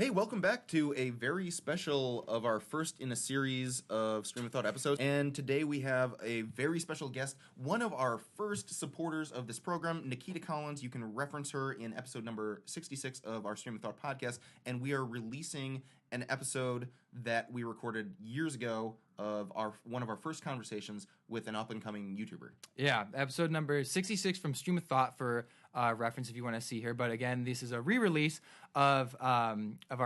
Hey, welcome back to a very special of our first in a series of Stream of Thought episodes. And today we have a very special guest, one of our first supporters of this program, Nakita Collins. You can reference her in episode number 66 of our Stream of Thought podcast. And we are releasing an episode that we recorded years ago of one of our first conversations with an up-and-coming YouTuber. Yeah, episode number 66 from Stream of Thought for reference if you want to see her. But again, this is a re-release of our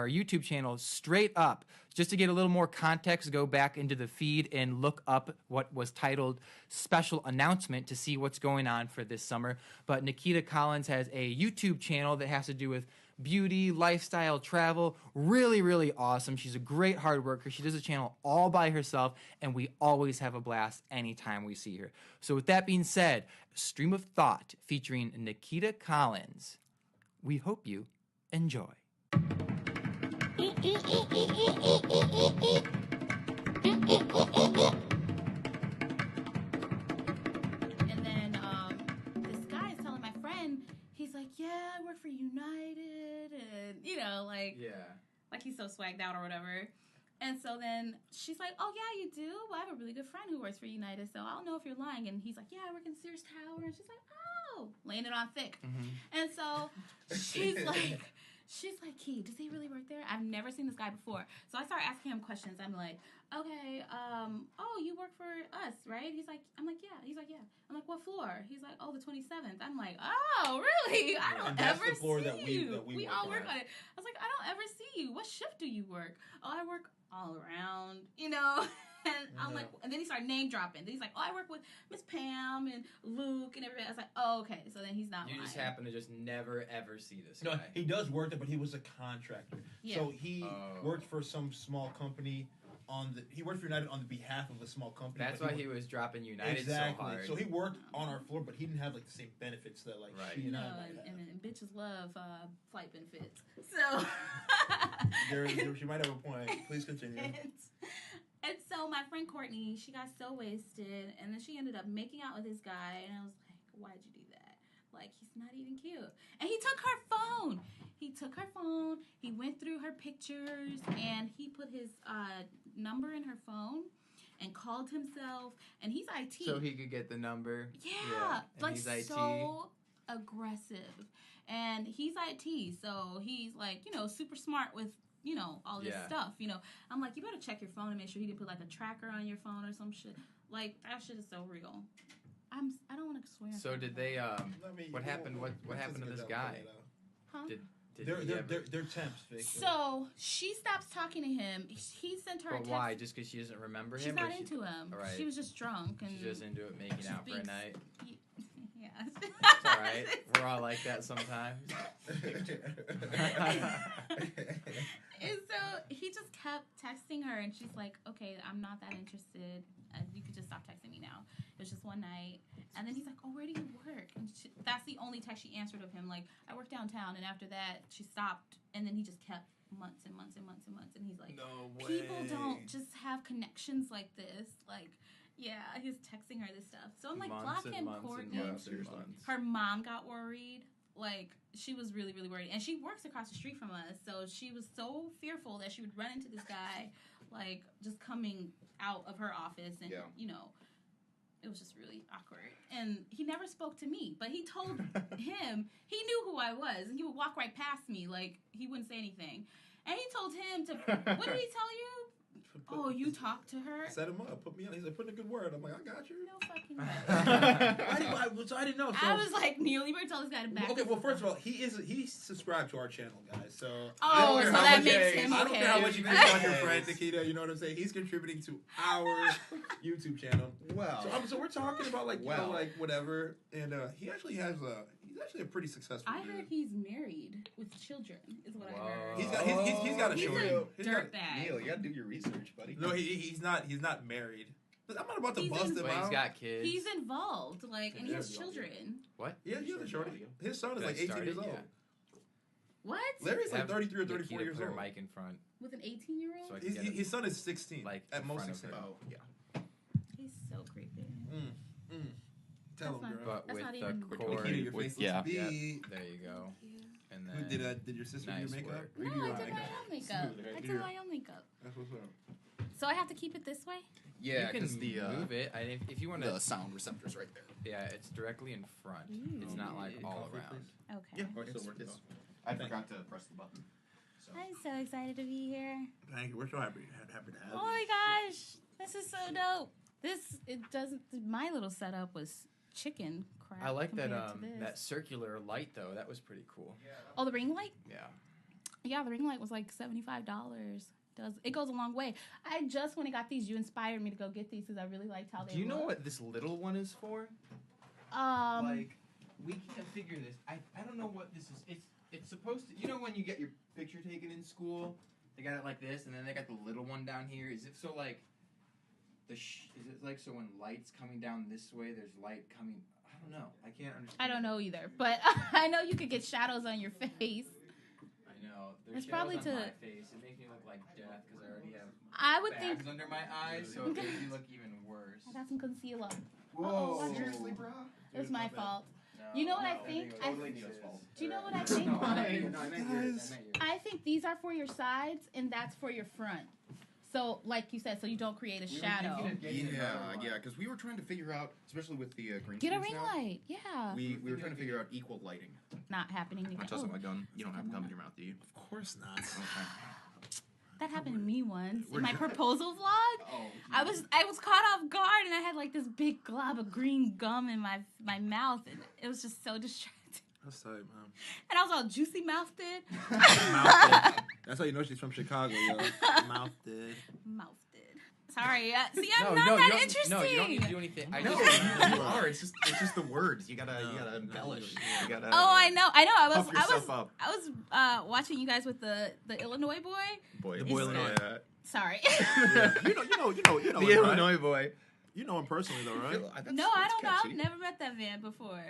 YouTube channel straight up. Just to get a little more context, go back into the feed and look up what was titled Special Announcement to see what's going on for this summer. But Nakita Collins has a YouTube channel that has to do with beauty, lifestyle, travel. Really, really awesome. She's a great hard worker. She does a channel all by herself, and we always have a blast anytime we see her. So with that being said, Stream of Thought featuring Nakita Collins. We hope you enjoy. And then this guy is telling my friend, he's like, yeah, I work for United, and like he's so swagged out or whatever. And so then she's like, oh yeah, you do? Well, I have a really good friend who works for United, so I don't know if you're lying. And he's like, yeah, I work in Sears Tower. And she's like, oh, laying it on thick. Mm-hmm. And so she's like, Key, does he really work there? I've never seen this guy before. So I start asking him questions. I'm like, okay, oh, you work for us, right? I'm like, yeah. He's like, yeah. I'm like, what floor? He's like, oh, the 27th. I'm like, oh, really? I don't ever see you. We all work on it. I was like, I don't ever see you. What shift do you work? Oh, I work all around, And I'm like, and then he started name dropping. Then he's like, oh, I work with Miss Pam and Luke and everybody. I was like, oh, okay. So then he's not lying. You just happen to just never ever see this guy. No, he does work there, but he was a contractor. Yeah. So he worked for some small company he worked for United on the behalf of a small company. That's why he was dropping United so hard. So he worked on our floor, but he didn't have the same benefits that she and I and bitches love flight benefits. So she might have a point. Please continue. And so my friend Courtney, she got so wasted, and then she ended up making out with this guy, and I was like, why'd you do that? Like, he's not even cute. And he took her phone. He went through her pictures, and he put his number in her phone and called himself, and he's IT. So he could get the number. Yeah. Like, he's IT. so aggressive. And he's IT, so he's like, super smart with all this stuff, I'm like, you better check your phone and make sure he didn't put like a tracker on your phone or some shit. Like, that shit is so real. I don't want to swear. So did they? What happened? What happened to this guy? Huh? They're temps, Vic. So she stops talking to him. He sent her a text. But why? Just because she doesn't remember him? She's not into him. Right. She was just drunk and she's just into it, making out for a night. Yeah. It's all right. We're all like that sometimes. And so he just kept texting her, and she's like, okay, I'm not that interested. You could just stop texting me now. It was just one night. And then he's like, oh, where do you work? And that's the only text she answered of him. Like, I work downtown. And after that, she stopped. And then he just kept months and months and months and months. And he's like, no way. People don't just have connections like this. Like, yeah, he was texting her this stuff. So I'm like, block him, Courtney. Her mom got worried. Like, she was really, really worried. And she works across the street from us. So she was so fearful that she would run into this guy, like, just coming out of her office. And, it was just really awkward. And he never spoke to me. But he told him, he knew who I was. And he would walk right past me. Like, he wouldn't say anything. And he told him to, what did he tell you? Oh, you talked to her? Set him up. Put me on. He's like, put in a good word. I'm like, I got you. No fucking way. I didn't know. So. I was like, Neil, you better tell this guy to back. Okay, well, first of all, he's subscribed to our channel, guys. So so that makes him okay. I don't care how much you think about your friend, Nakita. You know what I'm saying? He's contributing to our YouTube channel. Wow. So we're talking about whatever, and he actually has he's actually a pretty successful. I heard he's married with children. Is what I heard. He's got a shorty. Dirtbag. Neil, you gotta do your research, buddy. No, he's not married. I'm not about to bust him out. He's got kids. He's involved, and he has children. What? Yeah, he has a shorty. His son is like 18 years old. Yeah. What? Larry's like 33 or 34 years old. Put her mic in front. With an 18-year-old? His son is 16. Like at most 16. Oh, yeah. He's so creepy. Tell him, girl. But with the cord. Nakita, your face looks there you go. And then did your sister do your makeup? No, I did my own makeup. Smooth right I do here. my own makeup. That's what's up. So I have to keep it this way? Yeah, you can because the move it. If you want to, the sound receptors right there. yeah, it's directly in front. Ooh. It's not like all Coffee, around. please. Okay. Yeah, I forgot to press the button. So. I'm so excited to be here. Thank you. We're so happy to have Oh you. my gosh. This is so dope. My little setup was chicken crap. I like that compared to this. that circular light though. That was pretty cool. Oh, the ring light? Yeah. Yeah, the ring light was like $75. It goes a long way. I just when I got these, you inspired me to go get these because I really liked how they Do you know look. what this little one is for? Like, we can't figure this. I don't know what this is. It's supposed to. You know when you get your picture taken in school, they got it like this, and then they got the little one down here. Is it so like is it like so when light's coming down this way, there's light coming? I don't know. I can't understand. I don't know either, but I know you could get shadows on your face. I know. There's It's probably shadows on to- my face. It makes me look like death because I already have I would bags think under my eyes, so it makes me look even worse. I got some concealer. Whoa! watch it. Seriously, bro? It was my fault. No, You know what I no, think? it was totally Neo's fault. Do you know what I think? No, I meant yours. I meant yours. I think these are for your sides and that's for your front. So, like you said, so you don't create a shadow. Yeah, because we were trying to figure out, especially with the green Get a screens ring now, light. Yeah. We were trying to figure out equal lighting. Not happening I again. toss Oh, out my gun. You don't have a gun in your mouth, do you? Of course not. Okay. that happened to me once We're in my not- proposal vlog. Oh. I was caught off guard and I had like this big glob of green gum in my mouth and it was just so distracting. That's tight, man. And I was all juicy mouthed. Mouthed. That's how you know she's from Chicago, yo. Mouthed. Mouthed. Sorry. See, I'm No, not no, that you don't, interesting. no, you don't need to do anything. I No, just, you are. It's just the words. You gotta embellish. You gotta. Oh, I know. I Puff yourself up. was watching you guys with the Illinois boy. Boy, The boy Is- Illinois. Sorry. Yeah. You know The him, right? Illinois boy. You know him personally, though, right? No, I don't know. I've never met that man before.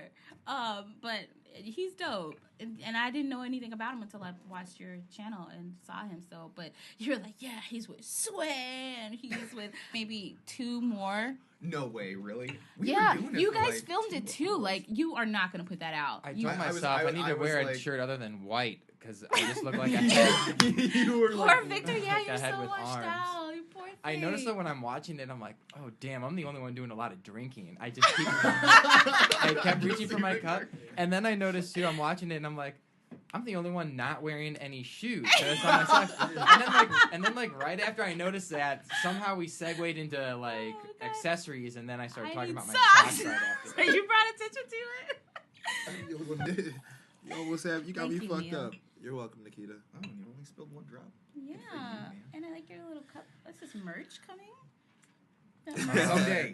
But he's dope. And I didn't know anything about him until I watched your channel and saw him. So, but you're like, yeah, he's with Sway and he's with maybe two more. No way, really? We Yeah, were doing it you for, guys like, filmed it 2 too. hours. Like, you are not going to put that out. I You- told I was- myself I, I need to was wear a like- shirt other than white because I just look like a head. You were Poor like, Victor, yeah, like a you're head so with washed arms. out. You poor thing. I noticed that when I'm watching it, I'm like, oh damn, I'm the only one doing a lot of drinking. I just keep, I kept reaching for my cup, and then I noticed too, I'm watching it, and I'm like, I'm the only one not wearing any shoes. So it's on my socks. And then right after I noticed that, somehow we segued into like Oh, God. accessories, and then I started talking need about my socks. socks right after. So you brought attention to it? You almost did. You almost have. You got Thank me you, fucked Neil. up. You're welcome, Nikita. Oh, you only spilled 1 drop. Yeah. And I like your little cup. What's this merch coming?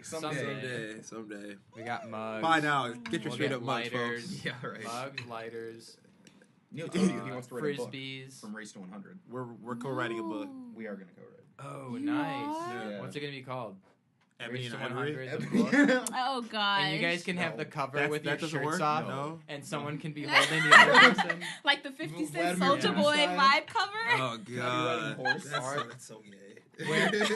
Someday. We got mugs. By now, get your We'll straight get up mugs, folks. lighters. Yeah, right. Mugs, lighters, Neil told you he wants to write a book frisbees. from Race to 100. We're co-writing a book. We are going to co-write. Oh, You nice. are? Yeah. What's it gonna be called? Ebony Race and to Ivory. 100, the book. Oh, God. And you guys can have the cover with your that doesn't shirts work? off, No. and someone can be holding the other person. Like the 50 Cent Vladimir Soulja Putin Boy style. vibe cover? Oh God, horse. that's so gay.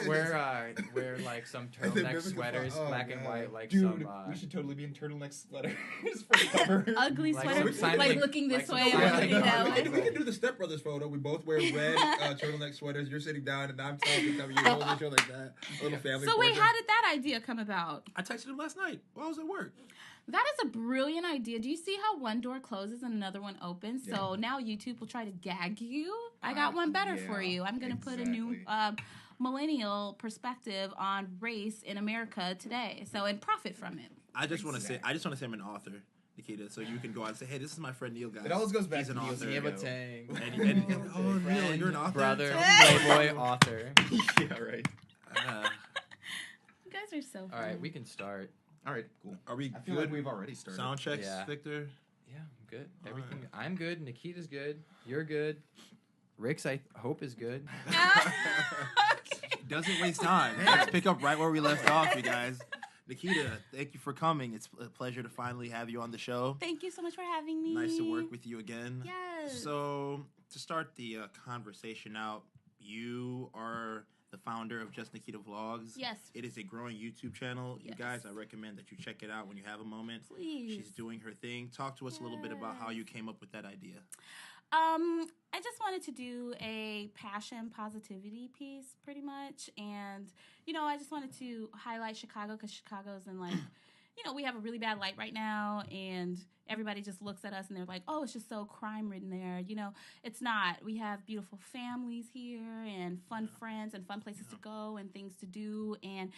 Wear like some And then turtleneck Vivica sweaters, Fox- oh, black and God. white, like Dude, some. we should totally be in turtleneck sweaters for the cover. Ugly Like sweater, some sign- like like- looking this like way some and sign- looking that we way. can do the Step Brothers photo. We both wear red turtleneck sweaters. You're sitting down, and I'm talking. You're holding each other like that. A little family. So wait, portrait. how did that idea come about? I texted him last night while I was at work. That is a brilliant idea. Do you see how one door closes and another one opens? So now YouTube will try to gag you. I got one better for you. I'm going to put a new millennial perspective on race in America today. So, and profit from it. I just want to say I'm an author, Nikita. So you can go out and say, hey, this is my friend Neil, guys. It always goes back He's to an Neil's author. ego. And oh, Neil, you're an author. Brother, Tell me. playboy, author. Yeah, right. You guys are so fun. All right, we can start. All right, cool. Are we I feel good? like we've already started. Sound checks, Yeah. Victor. Yeah, I'm good. All Everything. right. I'm good. Nikita's good. You're good. Rick's, I hope, is good. Doesn't waste time. Let's pick up right where we left off, you guys. Nikita, thank you for coming. It's a pleasure to finally have you on the show. Thank you so much for having me. Nice to work with you again. Yes. So, to start the conversation out, you are the founder of Just Nakita Vlogs. Yes. It is a growing YouTube channel. You Yes. guys, I recommend that you check it out when you have a moment. Please. She's doing her thing. Talk to us a little bit about how you came up with that idea. I just wanted to do a fashion positivity piece, pretty much. And, you know, I just wanted to highlight Chicago because Chicago's in, like, you know, we have a really bad light right now, and everybody just looks at us and they're like, oh, it's just so crime-ridden there. You know, it's not. We have beautiful families here and fun friends and fun places to go and things to do. And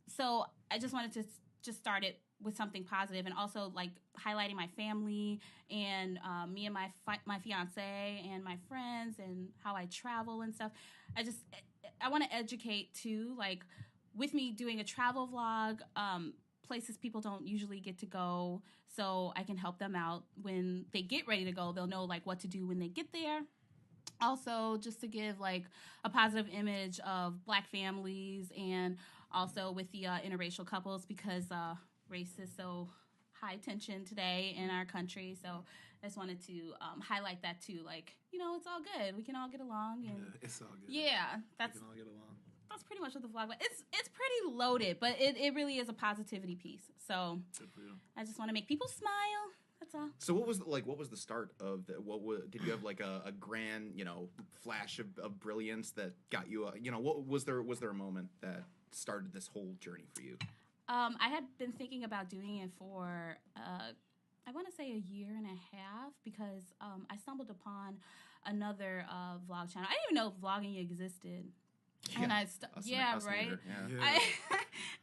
so I just wanted to just start it with something positive, and also, like, highlighting my family and me and my fiance and my friends and how I travel and stuff. I want to educate, too, like, with me doing a travel vlog, places people don't usually get to go, so I can help them out when they get ready to go. They'll know, like, what to do when they get there. Also, just to give, like, a positive image of Black families, and also with the interracial couples, because race is so high tension today in our country. So I just wanted to highlight that too. Like, you know, it's all good. We can all get along. And it's all good. Yeah, we can all get along. That's pretty much what the vlog was. It's pretty loaded, but it really is a positivity piece. So I just want to make people smile. That's all. So what was the start of did you have like a grand, you know, flash of brilliance that got you you know, what was there a moment that started this whole journey for you? I had been thinking about doing it for I want to say a year and a half, because I stumbled upon another vlog channel. I didn't even know vlogging existed. Yeah, and right.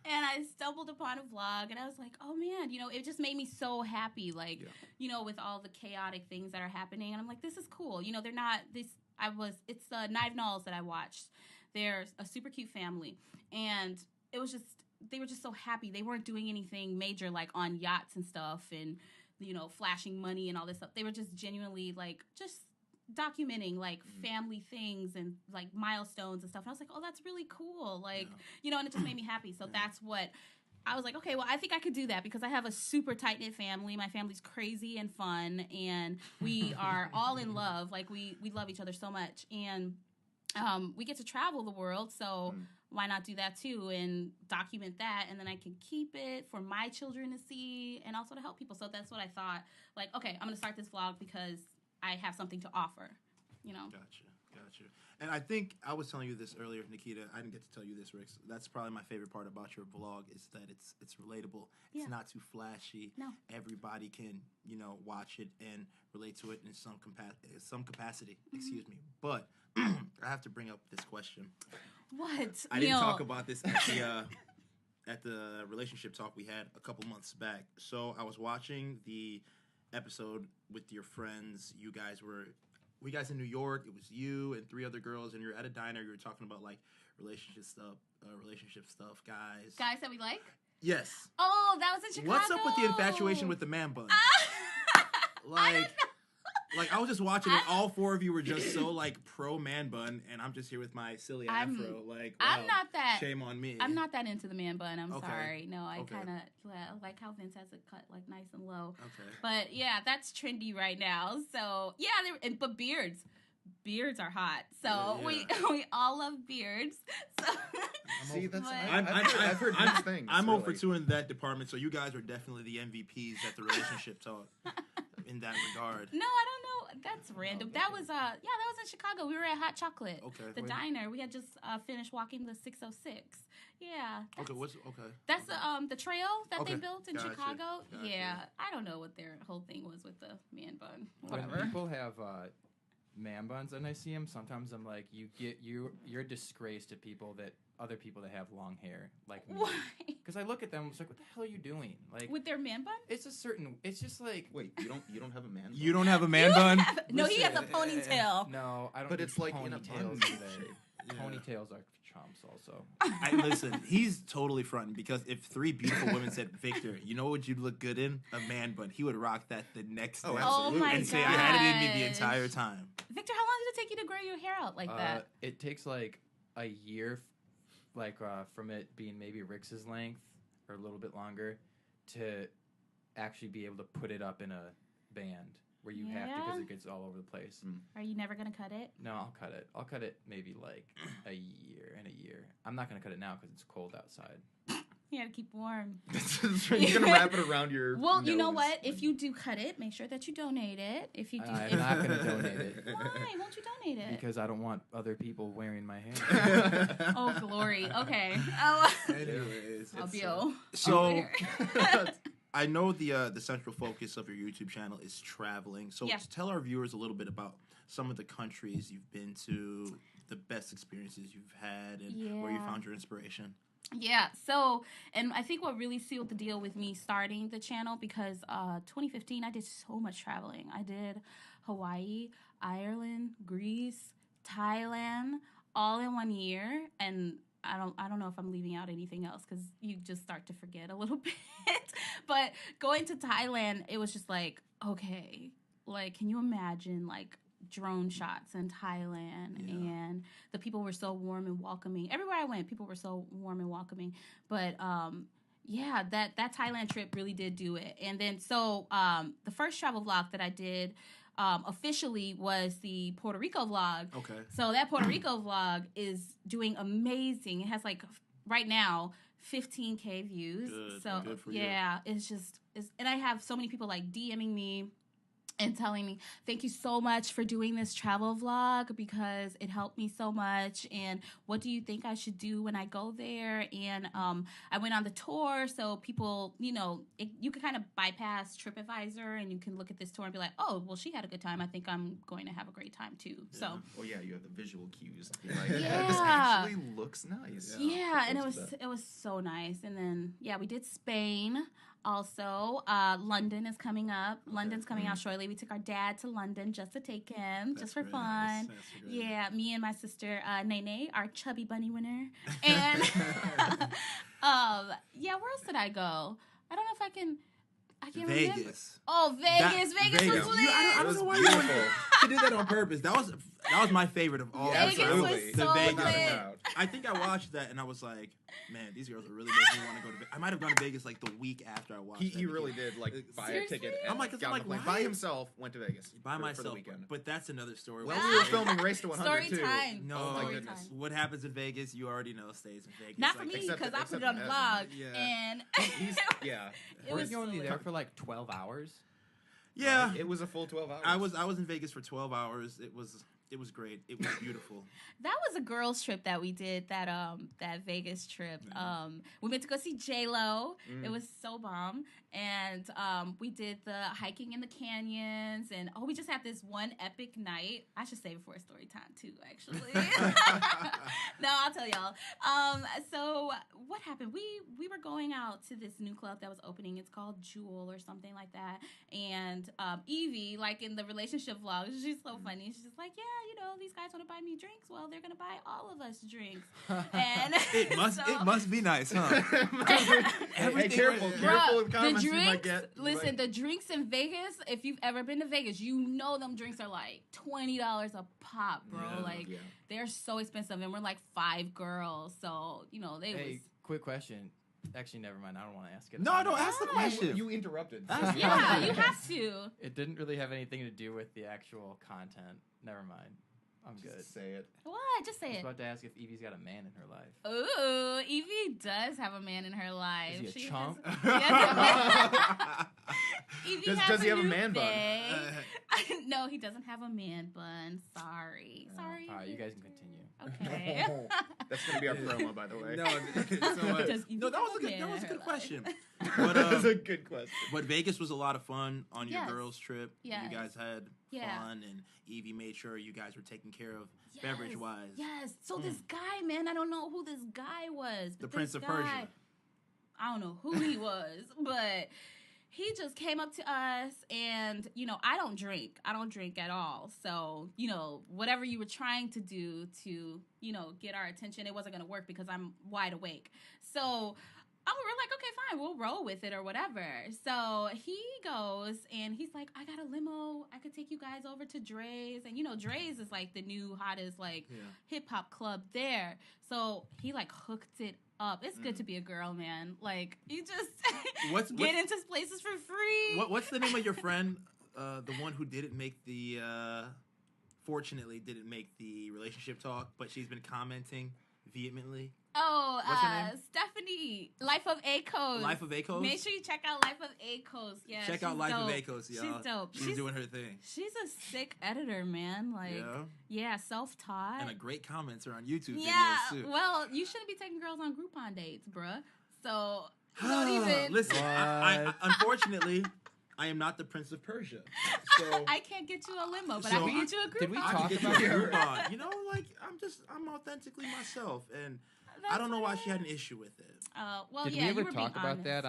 And I stumbled upon a vlog, and I was like, oh man, you know, it just made me so happy, like, you know, with all the chaotic things that are happening. And I'm like, this is cool. You know, they're not this. It's the Knives Knowles that I watched. They're a super cute family, and it was just, they were just so happy. They weren't doing anything major, like on yachts and stuff, and, you know, flashing money and all this stuff. They were just genuinely, like, just documenting, like, family things and, like, milestones and stuff. And I was like, oh, that's really cool. Like, you know, and it just made me happy. So that's what I was like, okay, well, I think I could do that, because I have a super tight-knit family. My family's crazy and fun, and we are all in love. Like, we love each other so much. And we get to travel the world, so why not do that too and document that, and then I can keep it for my children to see and also to help people. So that's what I thought. Like, okay, I'm going to start this vlog because I have something to offer, you know? Gotcha. And I think I was telling you this earlier, Nakita. I didn't get to tell you this, Rix. That's probably my favorite part about your vlog, is that it's relatable. Yeah. It's not too flashy. No. Everybody can, you know, watch it and relate to it in some capacity. Excuse me. But I have to bring up this question. What? I didn't talk about this at the relationship talk we had a couple months back. So I was watching the episode with your friends. You guys in New York. It was you and 3 other girls, and you're at a diner. You were talking about, like, relationship stuff, guys. Guys that we like? Yes. Oh, that was in Chicago. What's up with the infatuation with the man bun? Like, I was just watching it. All 4 of you were just so, like, pro man bun, and I'm just here with my silly afro. Like, wow, I'm not that. Shame on me. I'm not that into the man bun. I'm Okay. sorry. No, I Okay. kind of like how Vince has it cut, like, nice and low. Okay. But yeah, that's trendy right now. So yeah, but beards are hot. So Yeah. we all love beards. So See, that's But- I've heard these things. I'm really. over 2 in that department, so you guys are definitely the MVPs at the relationship talk in that regard. No, I don't know. That's random. That was that was in Chicago. We were at Hot Chocolate. Okay. The diner. We had just finished walking the 606. Yeah. That's the trail that they Okay. built in Gotcha. Chicago. Gotcha. Yeah. I don't know what their whole thing was with the man bun. When Whatever. people have man buns and I see them, sometimes I'm like, you're a disgrace to other people that have long hair, like me. Why? Because I look at them, it's like, what the hell are you doing? Like, With their man bun? it's just like, Wait, you don't have a man? You don't have a man bun? No, he has a ponytail. No, I don't. But do it's like in a ponytails bun today. shape. Yeah. Ponytails are chumps, also. Listen, he's totally fronting, because if 3 beautiful women said, Victor, you know what you'd look good in? A man bun. He would rock that the next day. Oh, Oh absolutely. my and say, I had it in me the gosh. entire time. Victor, how long did it take you to grow your hair out like that? It takes like a year, from it being maybe Rix's length or a little bit longer, to actually be able to put it up in a band where you have to, because it gets all over the place. Are you never gonna cut it? No, I'll cut it. I'll cut it maybe like a year. I'm not gonna cut it now because it's cold outside. You gotta keep warm. You're gonna wrap it around your. Well, nose. you know what? If you do cut it, make sure that you donate it. If you do, I'm not going to donate it. why won't you donate it? Because I don't want other people wearing my hair. Oh, glory. Okay. Oh, Anyways, I'll be so I know the central focus of your YouTube channel is traveling. So Yeah. tell our viewers a little bit about some of the countries you've been to, the best experiences you've had, and where you Yeah. found your inspiration. Yeah, so, and I think what really sealed the deal with me starting the channel, because 2015, I did so much traveling. I did Hawaii, Ireland, Greece, Thailand, all in 1 year, and I don't know if I'm leaving out anything else, because you just start to forget a little bit. But going to Thailand, it was just like, okay, like, can you imagine, like, drone shots in Thailand, and the people were so warm and welcoming. Everywhere I went, people were so warm and welcoming. But yeah, that Thailand trip really did do it. And then so the first travel vlog that I did officially was the Puerto Rico vlog. Okay. So that Puerto Rico vlog is doing amazing. It has like right now 15K views. Good for you. Yeah, it's and I have so many people like DMing me and telling me, thank you so much for doing this travel vlog because it helped me so much. And what do you think I should do when I go there? And I went on the tour, so people, you can kind of bypass TripAdvisor and you can look at this tour and be like, oh, well, she had a good time. I think I'm going to have a great time too. Yeah. So. Oh yeah, you have the visual cues. You're like, Yeah. this actually looks nice. Yeah, and it was so nice. And then we did Spain. Also, London is coming up. Okay. London's coming out shortly. We took our dad to London just to take him, just for fun. Nice. Yeah, me and my sister Nene, our chubby bunny winner. And where else did I go? I don't know if I can't remember. Vegas. Oh, Vegas was lit. I don't know why you did that on purpose. That was my favorite of all. Vegas Absolutely. was so Vegas. lit. I think I watched that and I was like, man, these girls are really making me want to go to Vegas. I might have gone to Vegas like the week after I watched that. He really did like buy Seriously? a ticket. And I'm like, got on the plane why? by himself. Went to Vegas by for myself. the weekend. But that's another story. Well, we were filming Race to 100 Story too. time. No, Oh my Story goodness. time. What happens in Vegas, you already know, stays in Vegas. Not for Like, me, except because I put except it on the in vlog. Yeah. And Yeah. it We're was only so there lit. for like 12 hours. Yeah, Right? It was a full 12 hours. I was in Vegas for 12 hours. It was great. It was beautiful. That was a girls' trip that we did. That Vegas trip. We went to go see J-Lo. It was so bomb. And we did the hiking in the canyons. And we just had this one epic night. I should save it for a story time too, actually. No, I'll tell y'all. So what happened? We were going out to this new club that was opening. It's called Jewel or something like that. And Evie, like in the relationship vlog, she's so funny. She's just like, yeah, these guys want to buy me drinks. Well, they're gonna buy all of us drinks. And It must be nice, huh? Hey, careful with the comments you might drinks. get. Listen, the drinks in Vegas. If you've ever been to Vegas, them drinks are like $20 a pop, bro. Yeah, they're so expensive, and we're like 5 girls, so Hey, quick question. Actually, never mind. I don't want to ask it. No, don't ask the question. You interrupted. Yeah, you have to. It didn't really have anything to do with the actual content. Never mind. I'm good. Just say it. What? Just I say was it. about to ask if Evie's got a man in her life. Ooh, Evie does have a man in her life. Is he a She chump? has- Evie Does has he have a new man bun? bae. No, he doesn't have a man bun. Sorry. Sorry. All right, you guys can continue. Okay. That's gonna be our promo, by the way. No, Does Evie that have was a man in her good life? question. That's a good question. But Vegas was a lot of fun on your Yes. girls' trip. Yes. You guys had Yeah. fun, and Evie made sure you guys were taken care of beverage-wise. Yes. So this guy, man, I don't know who this guy was. The but Prince this of Persia. I don't know who he was, but he just came up to us, and I don't drink at all. So whatever you were trying to do to get our attention, it wasn't going to work because I'm wide awake. So we're like, okay, fine, we'll roll with it or whatever. So he goes and he's like, I got a limo, I could take you guys over to Dre's. And Dre's is like the new hottest hip hop club there. So he like hooked it up. It's good to be a girl, man. Like, you just get into places for free. What's the name of your friend? The one who didn't make the fortunately didn't make the relationship talk, but she's been commenting vehemently. What's her name? Stephanie, Life of Akos. Life of Akos? Make sure you check out Life of Akos. Yeah, Check out Life dope. of Akos, y'all. She's dope. She's doing her thing. She's a sick editor, man. Like, yeah, self-taught. And a great commenter on YouTube yeah, videos, too. well, you shouldn't be taking girls on Groupon dates, bruh. So, don't even. Listen, I unfortunately, I am not the Prince of Persia. So I can't get you a limo, but I can get you a Groupon. Did we I talk can get about you a her? Groupon. You know, like, I'm authentically myself. And I don't know why she had an issue with it. Well, Did yeah, we ever you were talk being about honest. that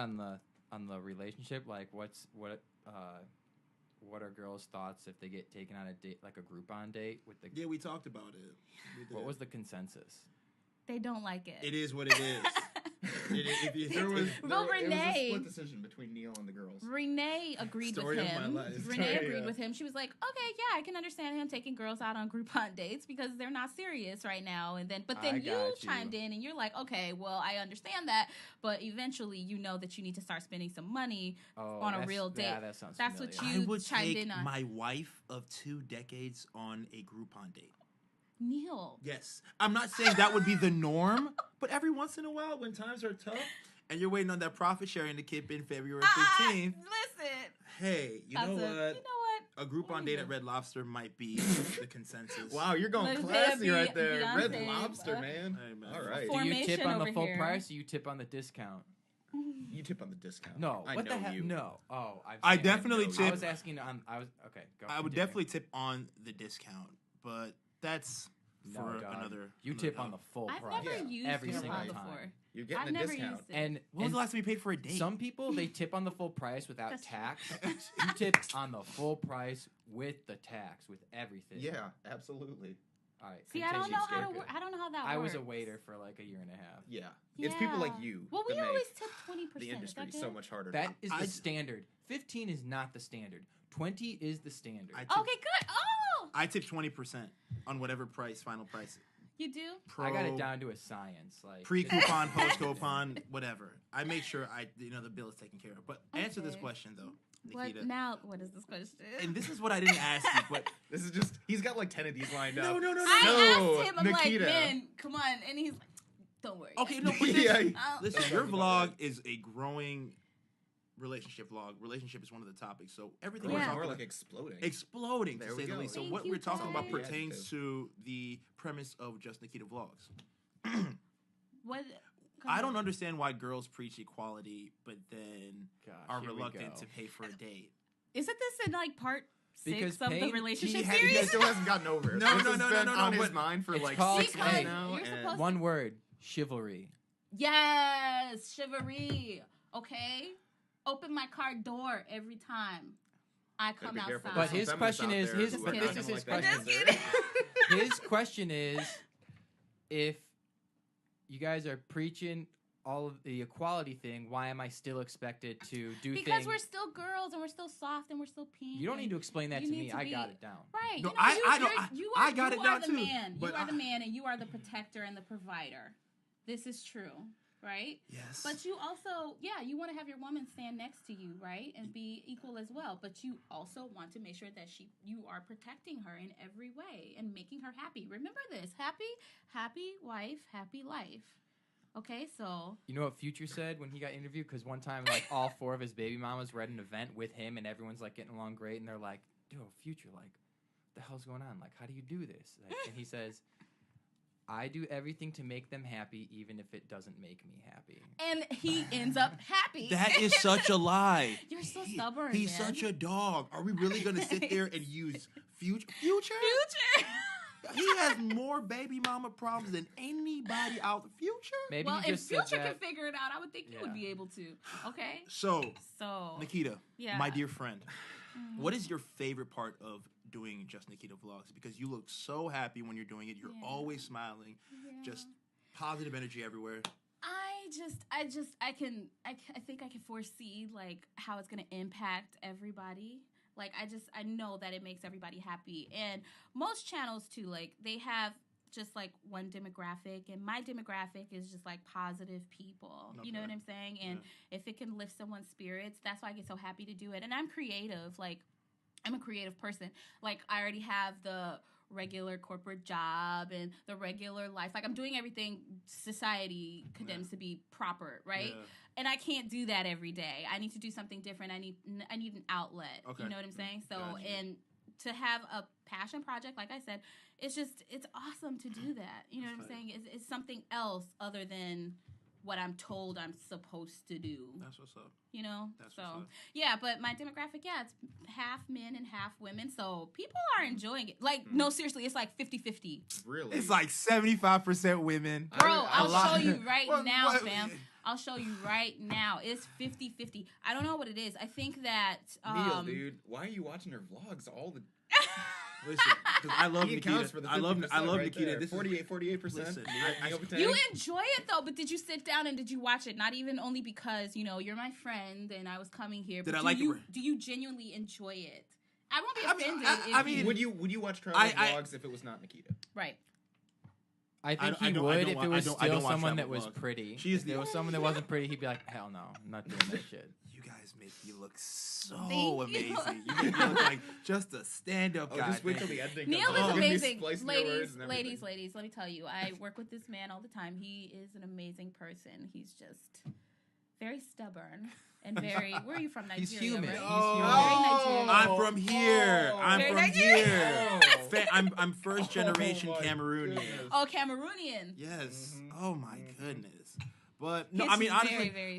on the relationship? Like, what are girls' thoughts if they get taken on a date, like a Groupon date with the? Yeah, we talked about it. We did. What was the consensus? They don't like it. It is what it is. There was Well, it was Renee- a split decision between Neil and the girls. Renee agreed Story with of my him. life. Renee Story, agreed yeah. with him. She was like, "Okay, yeah, I can understand him taking girls out on Groupon dates because they're not serious right now." And then, but then I you got you. chimed in and you're like, "Okay, well, I understand that, but eventually, you know that you need to start spending some money on a that's- real date." Yeah, that sounds That's what familiar. you I would chimed take in on. my wife of 2 decades on a Groupon date. Neil. Yes. I'm not saying that would be the norm, but every once in a while when times are tough and you're waiting on that profit sharing to kick in February 15th, Listen. hey, you know You know what? what? A Groupon date at Red Lobster might be the consensus. Wow, you're going Let it classy be right there. Beyonce, Red Lobster, bruh. man. Hey, man. All right. For- Do you tip Formation on the over full here. price or you tip on the discount? You tip on the discount. No, I what know the heck? you. No. Oh, I definitely know you. I tip. was asking on. Okay. Go. I would continue. definitely tip on the discount, but that's No, for dog. another. You another tip talk. on the full I've price. never Yeah, used every Groupon single before. time. You're getting I've a never discount. used it. And When was the last time you paid for a date? some people they tip on the full price without That's true. tax. You tip on the full price with the tax, with everything. Yeah, absolutely. All right. See, I don't continue. know how to Scared work. I don't know how that I works. was a waiter for like a year and a half. Yeah. It's people like you. Well, we that make always tip 20%. the industry Is that so good? much harder. That is the I- standard. 15 is not the standard. 20 is the standard. I tip, Okay, good. Oh, I tip 20% on whatever price, final price. you do? I got it Pro, down to a science. Like Pre-coupon, post-coupon, whatever. I make sure the bill is taken care of. But answer this Okay. question though, What Nikita. now? What is this question? And this is what I didn't ask you, but This is just, he's got like 10 of these lined up. no. I asked him. I'm Nikita. like, man, come on, and he's like, don't worry. Okay, no, but Yeah, this, Oh. listen, That your sounds about vlog right. is a growing relationship vlog. Relationship is one of the topics, so everything Or we're Yeah. talking more about like exploding. exploding There to we say the go. least. So Thank what you, we're talking about guys. pertains Adjective. to the premise of Just Nikita Vlogs. What? I don't understand why girls preach equality, but then Gosh, are here we reluctant go. to pay for a date. Isn't this in like part Because 6 of the pain- relationship He series? still hasn't gotten over it. No, This no, has no, been no, on his but mind for it's like called- 6 months Because now. you're and- supposed One word: chivalry. Yes, chivalry. Okay, open my car door every time I Better come be careful. outside. But Some his feminists question out is there his. who are But not this gonna is his like that question. Just answer. kidding. His question is, if you guys are preaching all of the equality thing, why am I still expected to do Because things? we're still girls and we're still soft and we're still pink. You don't need and- to explain that you to need me. to I be- got it down. Right. No, you know, I you, don't- you I are, got you it down are the too, man. but You are the I- man and you are the protector and the provider. This is true, right? Yes. But you also, you want to have your woman stand next to you, right? And be equal as well. But you also want to make sure that you are protecting her in every way and making her happy. Remember this. Happy wife, happy life. Okay, so You know what Future said when he got interviewed? Because one time, like, all 4 of his baby mamas were at an event with him, and everyone's, like, getting along great, and they're like, dude, Future, like, what the hell's going on? Like, how do you do this? Like, and he says, I do everything to make them happy, even if it doesn't make me happy. and he ends up happy. That is such a lie. You're so stubborn. He's man. such a dog. Are we really going to sit there and use Future? Future. He has more baby mama problems than anybody out the Future. Maybe Well, he if just Future said can that. figure it out, I would think you would Yeah. be able to. Okay, So, so Nikita, yeah. my dear friend, what is your favorite part of doing Just Nikita Vlogs? Because you look so happy when you're doing it. You're Yeah. always smiling, Yeah. just positive energy everywhere. I think I can foresee like how it's gonna impact everybody. Like I know that it makes everybody happy, and most channels too. Like they have just like one demographic, and my demographic is just like positive people. You know Okay. what I'm saying? And if it can lift someone's spirits, that's why I get so happy to do it. And I'm creative. Like I'm a creative person. Like I already have the regular corporate job and the regular life. Like, I'm doing everything society condemns to be proper, right? Yeah. And I can't do that every day. I need to do something different. I need an outlet. Okay. You know what I'm saying? So, gotcha. And to have a passion project, like I said, it's awesome to do that. You know what I'm saying? It's something else other than what I'm told I'm supposed to do. That's what's up. You know? That's what's up. Yeah, but my demographic, it's half men and half women. So people are enjoying it. Like, no, seriously, it's like 50-50. Really? It's like 75% women. Bro, I'll show you right now, fam. I'll show you right now. It's 50-50. I don't know what it is. I think that... Neil, dude, why are you watching her vlogs all the... Listen, because I love Nakita. I love Nakita. There. This 48%. You enjoy it though, but did you sit down and did you watch it? Not even only because you're my friend and I was coming here. But do you genuinely enjoy it? I won't be offended. Would you watch travel vlogs if it was not Nakita? Right. I think he would if it was still someone that was pretty. If it was someone that wasn't pretty, he'd be like, hell no, I'm not doing that shit. You guys make me look so amazing. You make me look like just a stand-up guy. Just wait till the ending. Neil is amazing. Ladies, let me tell you, I work with this man all the time. He is an amazing person. He's just very stubborn. And very, where are you from? Nigeria, he's human. Right? I'm from here. I'm first generation Cameroonian. Oh, Cameroonian. Yes. Mm-hmm. Oh my goodness. But no, I mean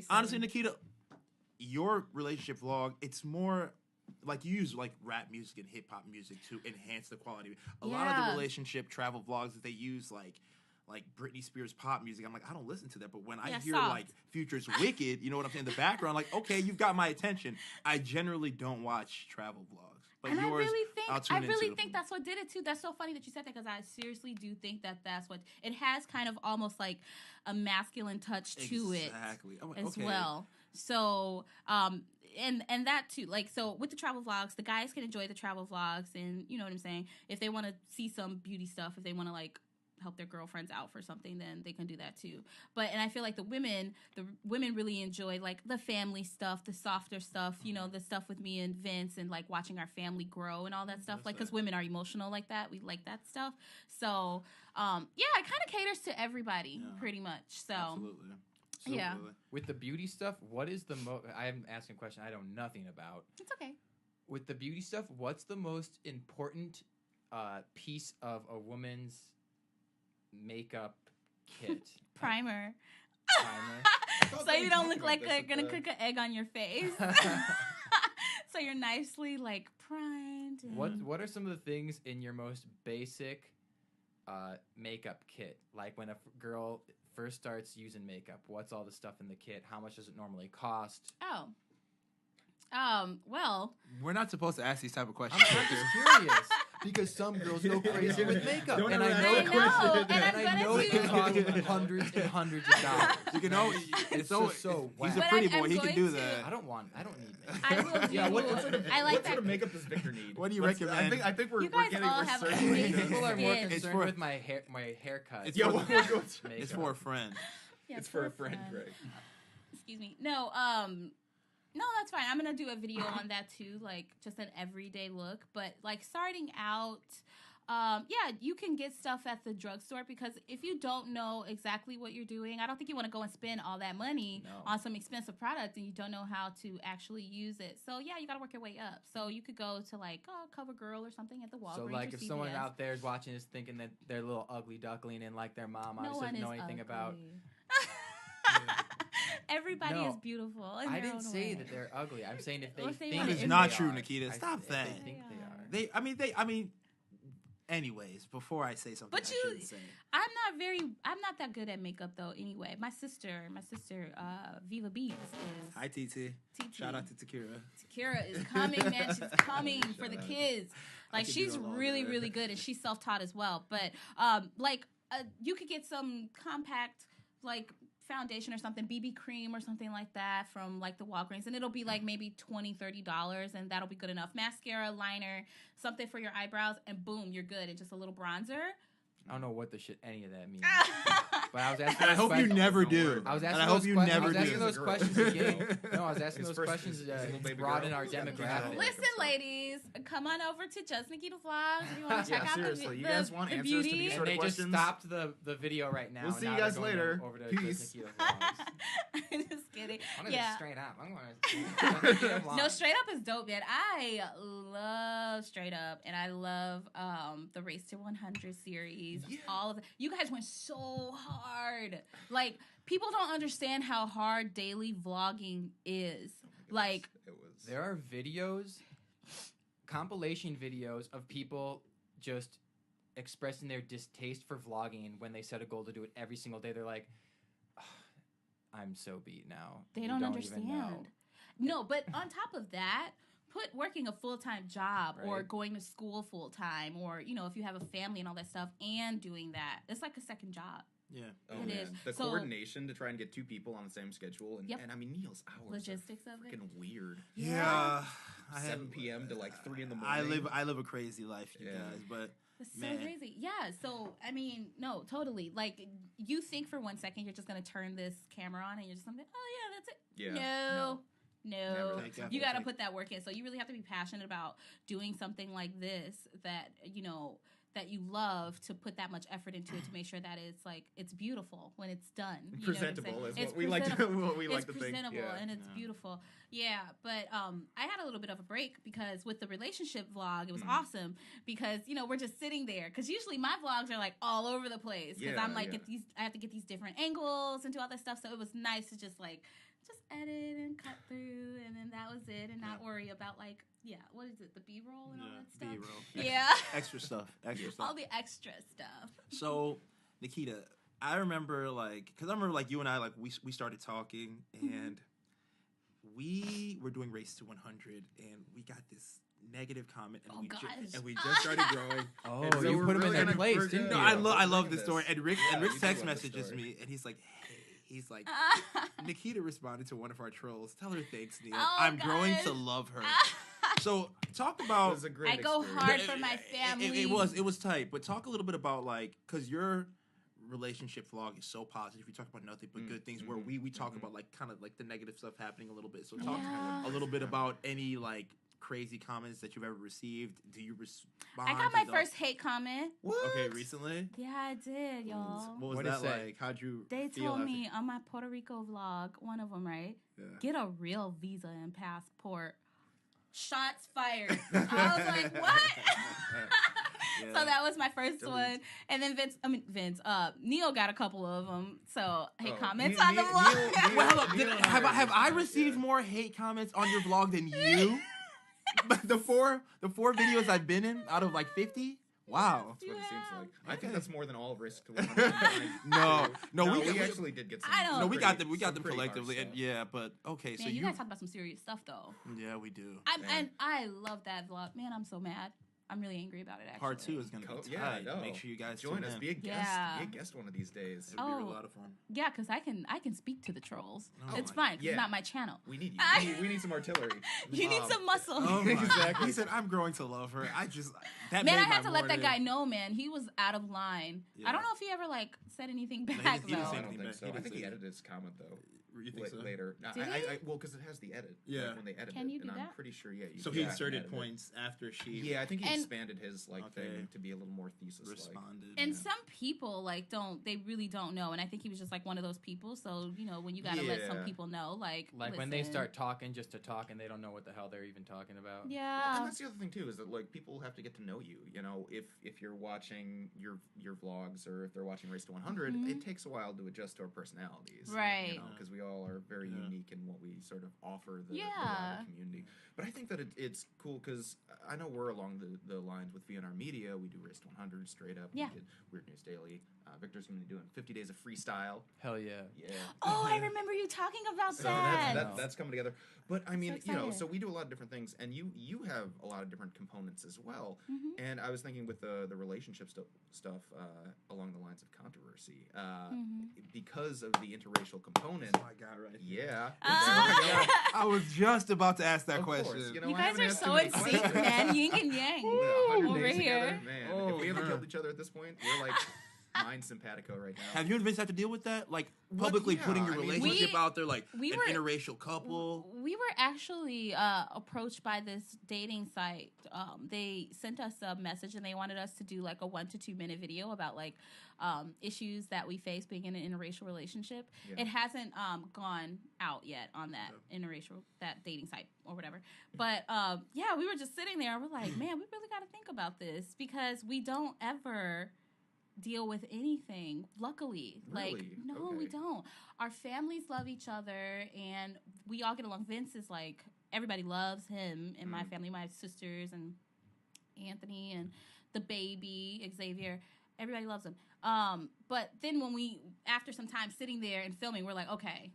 honestly, Nakita, your relationship vlog, it's more like you use like rap music and hip hop music to enhance the quality. A lot of the relationship travel vlogs that they use like Britney Spears pop music, I'm like, I don't listen to that. But when I hear like Future's Wicked, you know what I'm saying, in the background, like, okay, you've got my attention. I generally don't watch travel vlogs. But and yours, I really think that's what did it too. That's so funny that you said that because I seriously do think that's what it has, kind of almost like a masculine touch to it as well. So, and that too, like, so with the travel vlogs, the guys can enjoy the travel vlogs, and you know what I'm saying. If they want to see some beauty stuff, if they want to like help their girlfriends out for something, then they can do that too. And I feel like the women really enjoy like the family stuff, the softer stuff, the stuff with me and Vince and like watching our family grow and all that stuff. Like, because women are emotional like that. We like that stuff. So, it kind of caters to everybody pretty much. So, absolutely. Yeah. With the beauty stuff, what is the most... I'm asking a question I know nothing about. It's okay. With the beauty stuff, what's the most important piece of a woman's makeup kit? Primer. So you don't look like you're gonna cook an egg on your face. So you're nicely like primed. What are some of the things in your most basic makeup kit? Like when a girl first starts using makeup, what's all the stuff in the kit? How much does it normally cost? Well, we're not supposed to ask these type of questions. I'm just curious because some girls go crazy with makeup, and I know it can cost hundreds and hundreds of dollars. You know, it's so he's a pretty boy. He can do that. I don't need makeup. I will do. What sort of makeup does Victor need? What do you recommend? I think we're getting all have people are more concerned with my haircut. It's for a friend. It's for a friend, Greg. Excuse me. No, that's fine. I'm going to do a video on that too, like just an everyday look. But like starting out, you can get stuff at the drugstore because if you don't know exactly what you're doing, I don't think you want to go and spend all that money on some expensive product and you don't know how to actually use it. So yeah, you got to work your way up. So you could go to like CoverGirl or something at the Walgreens. So like if CVS. Someone out there is watching this thinking that they're a little ugly duckling and like their mom obviously doesn't know anything about... Everybody is beautiful. I didn't say that they're ugly. I'm saying if they think that is not true, Nakita. Stop that. They think they are. I mean. Anyways, before I say something, I shouldn't say. I'm not that good at makeup though. Anyway, my sister, Viva Beats is. Hi, TT. Shout out to Takira. Takira is coming, man. She's coming for the kids. Like she's really, really good, and she's self-taught as well. But you could get some compact like foundation or something, BB cream or something like that from like the Walgreens, and it'll be like maybe $20-$30, and that'll be good enough. Mascara, liner, something for your eyebrows, and boom, you're good. And just a little bronzer. I don't know what the shit any of that means. But I was asking. And I hope you never do. I was asking. And I hope you never do. I was asking those questions again. No, I was asking His those first- questions his to little baby broaden girl. our Yeah. demographic. Listen, ladies, come on over to Just Nikita Vlogs if you want to check Yeah, out seriously, the, you guys want the answers to beauty. these And sort of they just questions? stopped the video right now. We'll and see now you they're guys going later. Over to Peace. Just Nikita Vlogs. I'm just kidding. I'm gonna Yeah. just straight up. I'm going to. No, Straight Up is dope, man. I love Straight Up, and I love the Race to 100 series. Yeah. All of it. You guys went so hard. Like, people don't understand how hard daily vlogging is. Like, It was. There are videos, compilation videos of people just expressing their distaste for vlogging when they set a goal to do it every single day. They're like, "Ugh, I'm so beat now. they You don't even understand. know." No, but on top of that, put working a full-time job or Right. going to school full-time or, you know, if you have a family and all that stuff and doing that. It's like a second job. Yeah. Oh, It man. is. The So- coordination to try and get two people on the same schedule, and, Yep. and I mean Neil's hours Logistics are of it. freaking weird. Yeah. I 7 p.m. to like 3 in the I morning. live a crazy life, you Yeah. guys, but It's so Man. crazy. Yeah. So, I mean, no, totally. Like, you think for 1 second you're just going to turn this camera on and you're just going to be, oh, yeah, that's it. Yeah. No. Never. You got to put that work in. So, you really have to be passionate about doing something like this that, you know, that you love, to put that much effort into it to make sure that it's like it's beautiful when it's done. You know what I'm Presentable saying? is It's what we like to presentable. what we like It's to think. presentable Yeah. and it's Yeah. beautiful. Yeah, but I had a little bit of a break because with the relationship vlog, it was Mhm. awesome because, you know, we're just sitting there. Because usually my vlogs are like all over the place because Yeah, I'm like, yeah. I have to get these different angles and do all that stuff. So it was nice to just edit and cut through, and then that was it, and not worry about like, what is it, the B-roll and all that stuff. B-roll. Yeah, Extra stuff. Extra stuff. all the extra stuff. So, Nakita, I remember you and I we started talking and we were doing Race to 100 and we got this negative comment and Oh, gosh. and we just started growing. Oh, And so you we're put him in really their gonna place, bring- didn't No, you? I love Bring this story. And Rick Yeah, you do text love this messages story. me and he's like, Nakita responded to one of our trolls. Tell her thanks, Neil. Oh, I'm growing gosh. to love her. So talk It about was a great I go experience. hard for my family. It was tight, but talk a little bit about because your relationship vlog is so positive. You talk about nothing but good things. Where we talk about kind of the negative stuff happening a little bit. So talk Yeah. a little bit about any crazy comments that you've ever received. Do you respond? I got my first hate comment. Okay, recently. Yeah, I did, y'all. What was What'd it that say? like? How'd you? They feel told after- me on my Puerto Rico vlog, one of them, right? Yeah. Get a real visa and passport. Shots fired. I was like, what? Yeah. So that was my first Delete. one. And then Neil got a couple of them. So hate Oh, comments Neil- on the Neil- vlog. Neil- Well, hold up. Neil and I Have are I just- received yeah. more hate comments on your vlog than you? But the four videos I've been in out of 50. Wow. That's what it seems like. I Okay. think that's more than all of Risk to 100. No, we we actually did get some. I don't- No, we pretty- got them. We got some them pretty harsh collectively, and stuff. yeah. But okay, so Man, you guys talk about some serious stuff though. yeah, we do. And I love that vlog. Man, I'm so mad. I'm really angry about it actually. Part 2 is gonna be Yeah, tight. no. Make sure you guys Join tune us. in. Be a guest. Yeah. Be a guest one of these days. It'll be a Oh. lot of fun. Yeah, because I can speak to the trolls. Oh It's my- fine. 'cause yeah. It's not my channel. We need you. I- We need some artillery. You need some muscle. Oh my. Exactly. He said, "I'm growing to love her." I just that Man, made I my had to let that morning. guy know, man. He was out of line. Yeah. I don't know if he ever said anything he back didn't No, though. I say don't anything think back. so. He I didn't think he say- edited his comment though. You think so? Later. No, Did he? well, because it has the edit. Yeah. Like when they edit Can it, you do and I'm that? pretty sure. Yeah. You So can he edit inserted it. points after she Yeah, I think he And- expanded his Okay. thing to be a little more thesis. responded. And yeah. some people they really don't know, and I think he was just one of those people. So when you gotta let some Yeah. people know, Like when they listen. start talking just to talk and they don't know what the hell they're even talking about. Well, Yeah. and that's the other thing too is that people have to get to know you. You know, if you're watching your vlogs or if they're watching Race to 100, Mhm. it takes a while to adjust to our personalities, Right. You know, because we all are very Yeah. unique in what we sort of offer the Yeah. wider community. But I think that it's cool because I know we're along the lines with VNR Media. We do Race to 100 straight up. Yeah. We did Weird News Daily. Victor's going to be doing 50 days of freestyle. Hell yeah. Yeah. Oh, I remember you talking about So that. that's coming together. But I mean, So you know, excited. so we do a lot of different things, and you have a lot of different components as well. Mhm. And I was thinking with the relationship stuff along the lines of controversy. controversy because of the interracial component. That's my God, right? Yeah. I was just about to ask that Of question. course, You I guys haven't are asked so too many in sync, questions. man. Yin and yang. Yeah, 100 Over days here. together, man. If we ever killed each other at this point, we're like mind simpatico right now. Have you and Vince had to deal with that? Like Well, publicly yeah, putting your I mean, relationship out there, like we an were- interracial couple. We were actually approached by this dating site. They sent us a message and they wanted us to do like a 1 to 2 minute video about like issues that we face being in an interracial relationship. Yeah. It hasn't gone out yet on that that dating site or whatever. But yeah, we were just sitting there and we're like, man, we really got to think about this because we don't ever deal with anything, luckily. Really? Like, no, we Okay. don't. Our families love each other and we all get along. Vince is like, everybody loves him in my family, my sisters and Anthony and the baby, Xavier. Everybody loves him. But then when after some time sitting there and filming, we're like, okay,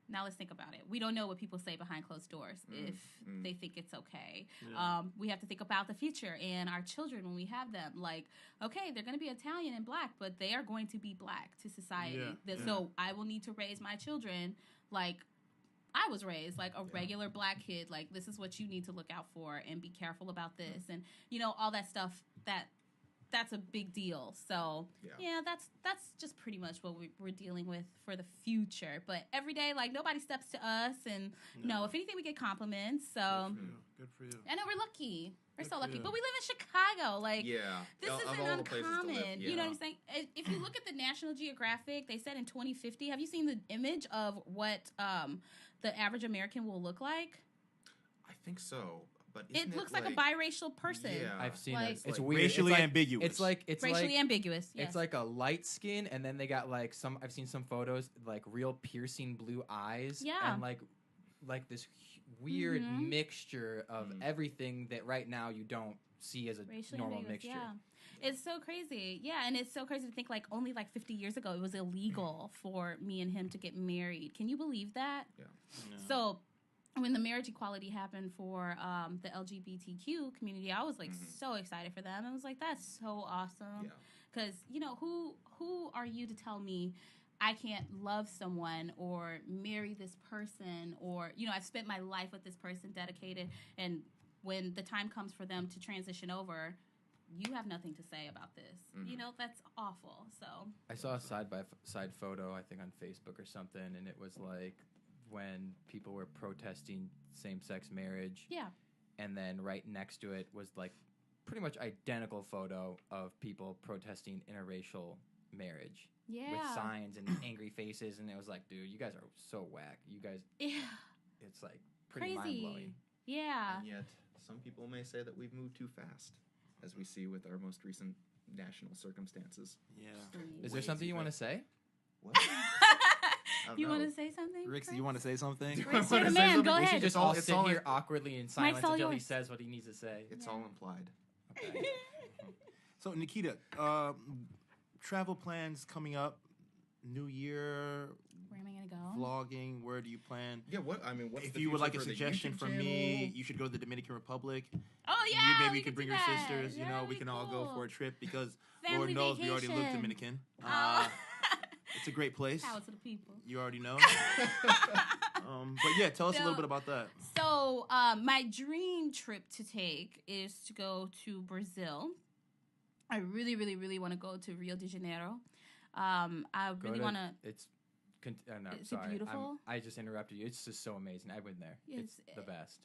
now let's think about it. We don't know what people say behind closed doors if they think it's okay. Yeah. We have to think about the future and our children when we have them. Like, okay, they're going to be Italian and black, but they are going to be black to society. So I will need to raise my children like I was raised, like a regular black kid. Like, this is what you need to look out for and be careful about this. And, you know, all that stuff that's a big deal. So yeah, that's just pretty much what we're dealing with for the future. But every day, like nobody steps to us, and no, if anything, we get compliments. So Good for you. I know we're lucky. We're Good so for lucky. you. But we live in Chicago. Like this Of isn't all the places to live, uncommon. You know what I'm saying? If you look at the National Geographic, they said in 2050. Have you seen the image of what the average American will look like? I think so. But It looks like a biracial person. Yeah. I've seen Like- it. It's Like weird. racially it's like, ambiguous. It's Racially like ambiguous. Yes. it's like a light skin, and then they got like some. I've seen some photos like real piercing blue eyes. Yeah. And like this weird mixture of everything that right now you don't see as a racially normal ambiguous, mixture. Yeah. It's so crazy. Yeah, and it's so crazy to think like only like 50 years ago it was illegal for me and him to get married. Can you believe that? Yeah. So when the marriage equality happened for the LGBTQ community, I was like so excited for them. I was like, that's so awesome. Yeah. Because, you know, who are you to tell me I can't love someone or marry this person or, you know, I've spent my life with this person dedicated, and when the time comes for them to transition over, you have nothing to say about this. You know, that's awful. So I saw a side-by-side photo, I think on Facebook or something, and it was like when people were protesting same-sex marriage. yeah. And then right next to it was like pretty much identical photo of people protesting interracial marriage. Yeah. With signs and angry faces, and it was like, dude, you guys are so whack. You guys, Yeah. it's like pretty Crazy. mind-blowing. Yeah. And yet, some people may say that we've moved too fast, as we see with our most recent national circumstances. Yeah. Is there something you want to say? What? You want to say something? Rix, Chris? you want to say something? Rix, you're the man. Go We ahead. should just all sit here awkwardly in silence all until he yours. says what he needs to say. It's all implied. Okay. So, Nakita, travel plans coming up, New Year, Where am I going to go? vlogging, where do you plan? Yeah, what's If the you would future like a for the suggestion YouTube from me, channel? you should go to the Dominican Republic. Oh, yeah. Maybe we you could could bring do your that. sisters. You Yeah, know, that'd we be can all go cool. for a trip because Family Lord knows we already look vacation. Dominican. Oh. It's a great place. Power to the people. You already know. But yeah, tell us a little So- bit about that. So, my dream trip to take is to go to Brazil. I really, really, really want to go to Rio de Janeiro. I really want to. It's. No, Is it sorry. beautiful? I just interrupted you. It's just so amazing. I've been there. It's Yes. the best.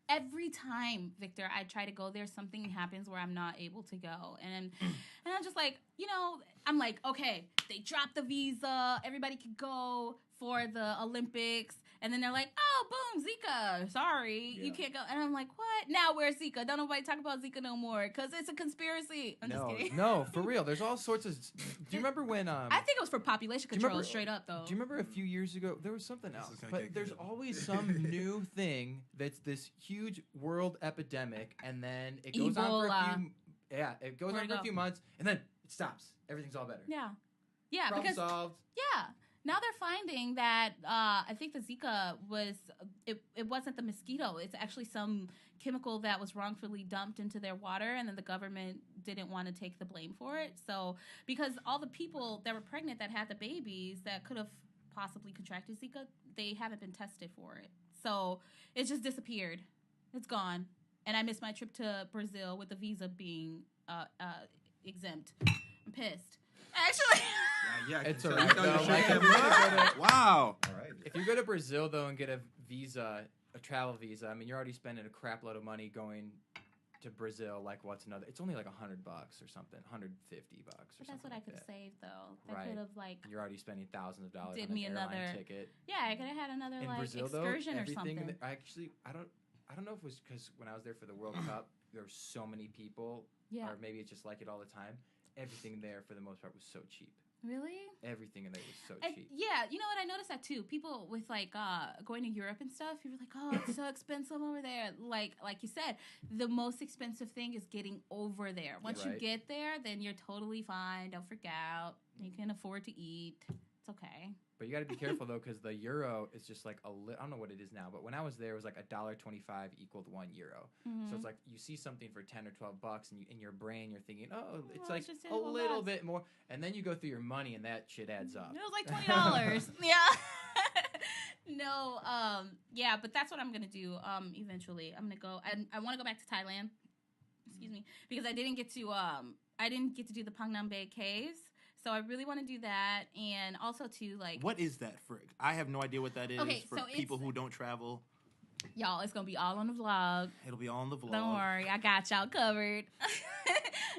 Every time, Victor, I try to go there, something happens where I'm not able to go. And I'm just like, you know, I'm like, okay, they dropped the visa. Everybody could go for the Olympics. And then they're like, oh, boom, Zika. Sorry, you can't go. And I'm like, what? Now where's Zika? Don't nobody talk about Zika no more because it's a conspiracy. I'm just kidding. No, for real. There's all sorts of. Do you remember when? I think it was for population Do you control, remember- straight up, though. Do you remember a few years ago there was something else? is gonna But get there's good. always some new thing that's this huge world epidemic, and then it goes on for a Ebola. few. Yeah, it goes Where'd on it for a go? few months, and then it stops. Everything's all better. Yeah. Yeah, Problem because solved. yeah, Now they're finding that I think the Zika was it wasn't the mosquito. It's actually some chemical that was wrongfully dumped into their water, and then the government didn't want to take the blame for it. So because all the people that were pregnant that had the babies that could have possibly contracted Zika, they haven't been tested for it. So it just disappeared. It's gone. And I missed my trip to Brazil with the visa being exempt. I'm pissed. Actually. Yeah. It's all right. Wow. All right. If you go to Brazil though and get a visa, a travel visa, I mean, you're already spending a crap load of money going to Brazil. Like, what's another? It's only like $100 or something, $150 or But that's what I could have saved though. That Right. could have like. You're already spending thousands of dollars Did on me an airline another- ticket. Yeah, I could have had another In like Brazil excursion though, or something. I don't know if it was because when I was there for the World Cup, there were so many people, Yeah. or maybe it's just like it all the time. Everything there, for the most part, was so cheap. Really? Everything in there was so cheap. Yeah, you know what? I noticed that too. People with like going to Europe and stuff, people are like, "Oh, it's so expensive over there." Like you said, the most expensive thing is getting over there. Once you Right. get there, then you're totally fine. Don't freak out. You can afford to eat. It's okay. But you got to be careful though, because the euro is just like I don't know what it is now, but when I was there, it was like $1.25 equaled €1. So it's like you see something for $10 or $12, and in your brain you're thinking, oh, it's like it's just a $10 little bucks. bit more, and then you go through your money, and that shit adds up. It was like $20. Yeah. No. Yeah, but that's what I'm gonna do. Eventually, I'm gonna go. I want to go back to Thailand. Excuse me, because I didn't get to do the Pangnam Bay caves. So I really want to do that, and also to like. What is that, Frick? I have no idea what that is Okay, for so people it's- who don't travel. Y'all, it's gonna be all on the vlog. It'll be all in the vlog. Don't worry, I got y'all covered.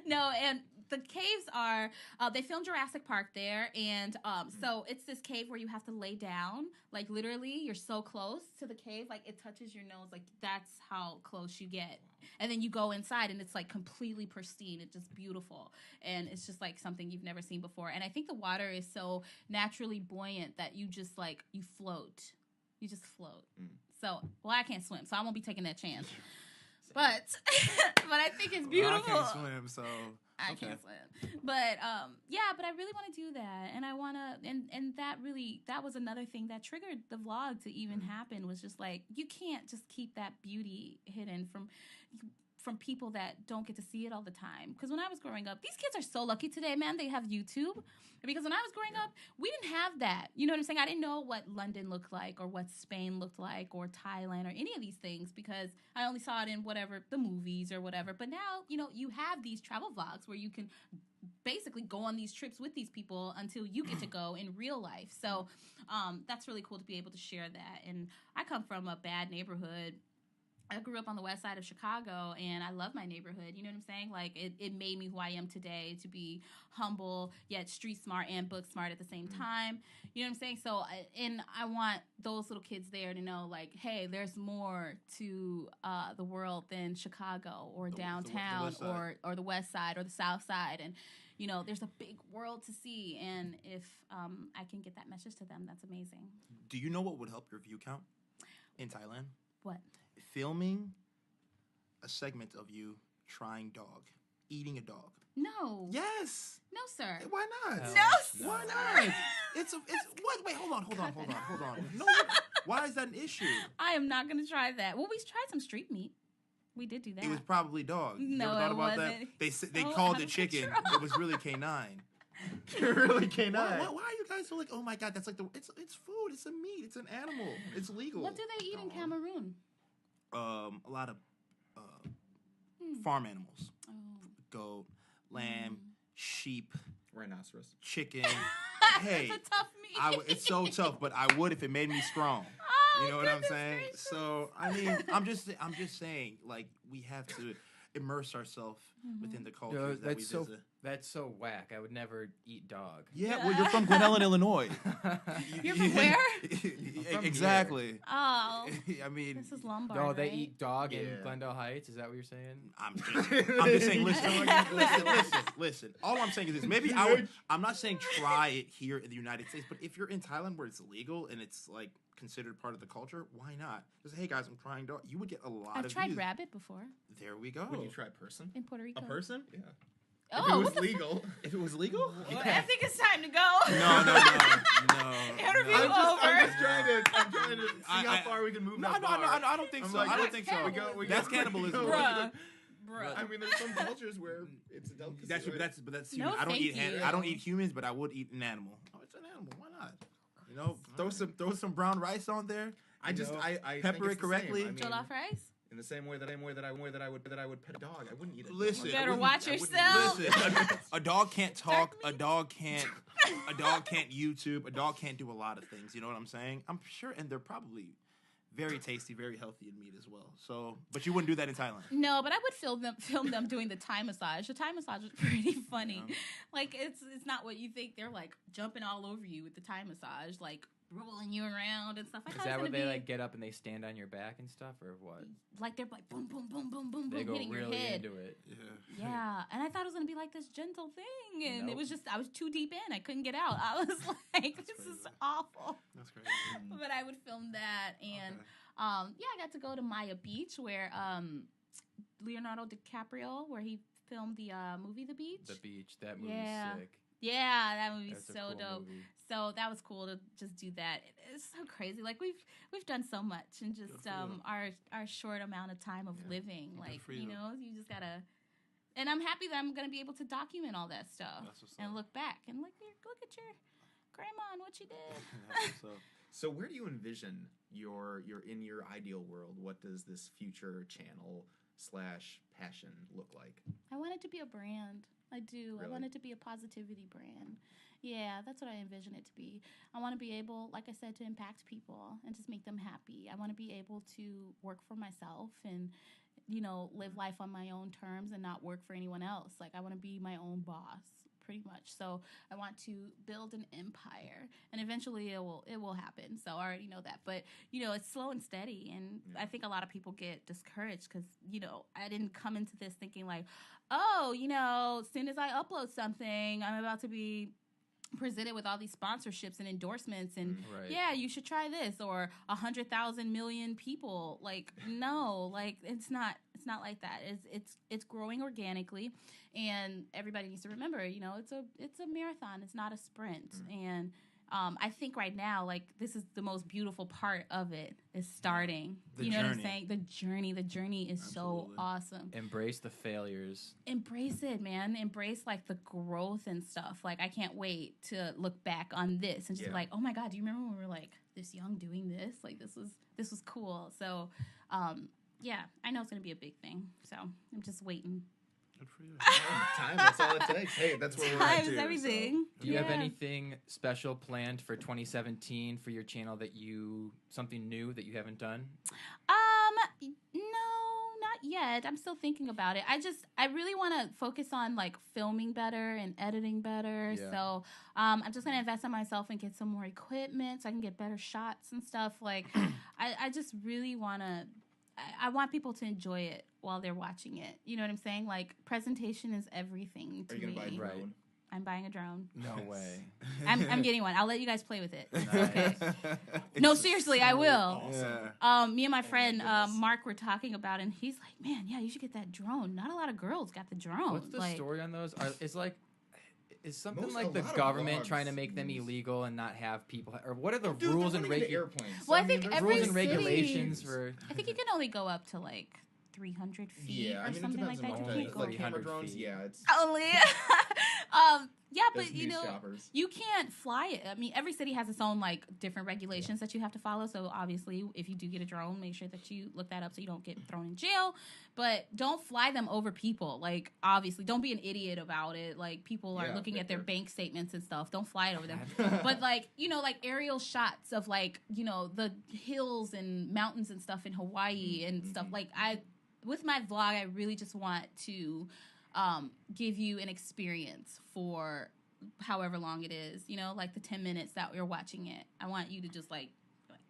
No, and the caves are, they filmed Jurassic Park there, and so it's this cave where you have to lay down, like literally, you're so close to the cave, like it touches your nose, like that's how close you get. And then you go inside, and it's like completely pristine. It's just beautiful, and it's just like something you've never seen before. And I think the water is so naturally buoyant that you just like, you float. You just float. So, well, I can't swim, so I won't be taking that chance. But I think it's beautiful. Well, I can't swim, so I can't swim. But yeah, but I really want to do that. And I want to, and that was another thing that triggered the vlog to even happen, was just like, you can't just keep that beauty hidden from people that don't get to see it all the time. Because when I was growing up, these kids are so lucky today, man. They have YouTube. Because when I was growing up, we didn't have that. You know what I'm saying? I didn't know what London looked like, or what Spain looked like, or Thailand, or any of these things, because I only saw it in whatever, the movies or whatever. But now, you know, you have these travel vlogs where you can basically go on these trips with these people until you get to go in real life. So that's really cool to be able to share that. And I come from a bad neighborhood. I grew up on the west side of Chicago, and I love my neighborhood. You know what I'm saying? Like, it made me who I am today, to be humble, yet street smart and book smart at the same time. You know what I'm saying? So, and I want those little kids there to know, like, hey, there's more to the world than Chicago or downtown or the west side or the south side. And, you know, there's a big world to see. And if I can get that message to them, that's amazing. do you know what would help your view count in Thailand? What? Filming a segment of you trying dog, eating a dog. No. Yes. No, sir. Why not? No, Why sir. not? It's what? Wait, hold on. No, why is that an issue? I am not going to try that. Well, we tried some street meat. We did do that. It was probably dog. You No, ever thought it about wasn't. that? They So called out it of chicken. control. It was really canine. really canine. Why are you guys so like? Oh my god, that's like it's food. It's a meat. It's an animal. It's legal. What do they eat in Cameroon? A lot of farm animals: Oh. goat, lamb, sheep, Rhinoceros. chicken. Hey, It's a tough meat. it's so tough, but I would if it made me strong. Oh, You know what I'm goodness saying? gracious. So I mean, I'm just saying, like, we have to immerse ourselves within the culture Yo, that we that's so visit. that's so whack. I would never eat dog. Yeah, well, you're from Glen Ellen, Illinois. You're from where? from Exactly. Oh, I mean, this is Lombard. No, they right? eat dog in Yeah. Glendale Heights. Is that what you're saying? I'm just saying. Listen. All I'm saying is this. Maybe I'm not saying try it here in the United States, but if you're in Thailand where it's legal and it's like considered part of the culture, why not? Just hey guys, I'm trying dog. You would get a lot I've of tried views. rabbit before There we go. Would you try person? in Puerto Rico. A person? Yeah. Oh, if it what was the legal. If it was legal? I think it's time to go. No. see how far we can move that bar. I don't think so. I don't think so. That's cannibalism. Bruh. I mean, there's some cultures where it's a delicacy. That's No, I don't eat thank you. I don't eat humans, but I would eat an animal. Oh, it's an animal. Why not? You know, throw some brown rice on there. I pepper it correctly. Jollof rice. In the same way that I would pet a dog. I wouldn't eat it. Listen, You better watch yourself. Listen, a dog can't talk. A dog can't YouTube. A dog can't do a lot of things. You know what I'm saying? I'm sure, and they're probably very tasty, very healthy in meat as well. So, but you wouldn't do that in Thailand. No, but I would film them doing the Thai massage. The Thai massage is pretty funny. Yeah. Like it's not what you think. They're like jumping all over you with the Thai massage, like rolling you around and stuff. I Is thought that it was where gonna they be like get up and they stand on your back and stuff, or what? like they're like boom, boom, boom, boom, boom, They boom, go hitting really your head. into it. Yeah, and I thought it was gonna be like this gentle thing, and it Nope. was just I was too deep in. I couldn't get out. I was like, this is awful. That's crazy. But I would film that, and yeah, I got to go to Maya Beach where Leonardo DiCaprio, where he filmed the movie The Beach. The Beach. That movie's Yeah. sick. Yeah, that movie's That's a so cool dope. movie. So that was cool to just do that. It's so crazy. Like we've done so much in just our short amount of time of living. Like you know, you just gotta. And I'm happy that I'm gonna be able to document all that stuff and look back and look at your grandma and what she did. So where do you envision your in your ideal world? What does this future channel / passion look like? I want it to be a brand. I do. Really? I want it to be a positivity brand. Yeah, that's what I envision it to be. I want to be able, like I said, to impact people and just make them happy. I want to be able to work for myself and, you know, live life on my own terms and not work for anyone else. Like, I want to be my own boss, pretty much. So I want to build an empire, and eventually it will happen. So I already know that. But, you know, it's slow and steady, and I think a lot of people get discouraged because, you know, I didn't come into this thinking like, oh, you know, as soon as I upload something, I'm about to be presented with all these sponsorships and endorsements and yeah, you should try this, or 100,000 million people. Like, no, like it's not like that. It's growing organically, and everybody needs to remember, you know, it's a marathon. It's not a sprint. And I think right now, like, this is the most beautiful part of it is starting. The you know journey. what I'm saying? The journey is so awesome. Embrace the failures. Embrace it, man. Embrace like the growth and stuff. Like, I can't wait to look back on this and just be like, oh my God, do you remember when we were like this young doing this? Like, this was cool. So, yeah, I know it's gonna be a big thing. So I'm just waiting. Good for you. Time, that's all it takes. Hey, that's where we're at Time too, is everything. Do you have anything special planned for 2017 for your channel something new that you haven't done? No, not yet. I'm still thinking about it. I really want to focus on like filming better and editing better. Yeah. So, I'm just going to invest in myself and get some more equipment so I can get better shots and stuff. Like, I just really want to, I want people to enjoy it while they're watching it. You know what I'm saying? Like, presentation is everything to Are you me. gonna buy a drone? Right. I'm buying a drone. No way. I'm getting one. I'll let you guys play with it. It's Nice. okay. No, seriously, I will. Awesome. Me and my friend goodness. Mark were talking about it, and he's like, man, yeah, you should get that drone. Not a lot of girls got the drone. What's the like, story on those? Is something A like the lot of government blogs trying to make them illegal and not have people, or what are the Dude, rules they're and running into regulations? airplanes. Well, I think there's every Rules and city- regulations for I think you can only go up to like 300 feet Yeah, or I mean, it something depends like on that. the You only can't like go camera 300 drones. feet. Yeah, it's only. Yeah, but there's you news know, shoppers. you can't fly it. I mean, every city has its own like different regulations that you have to follow. So obviously, if you do get a drone, make sure that you look that up so you don't get thrown in jail. But don't fly them over people. Like, obviously, don't be an idiot about it. Like, people are Yeah, looking at their they're- bank statements and stuff. Don't fly it over them. But like, you know, like aerial shots of like, you know, the hills and mountains and stuff in Hawaii and stuff. Like, with my vlog, I really just want to give you an experience for however long it is, you know, like the 10 minutes that you're watching it. I want you to just like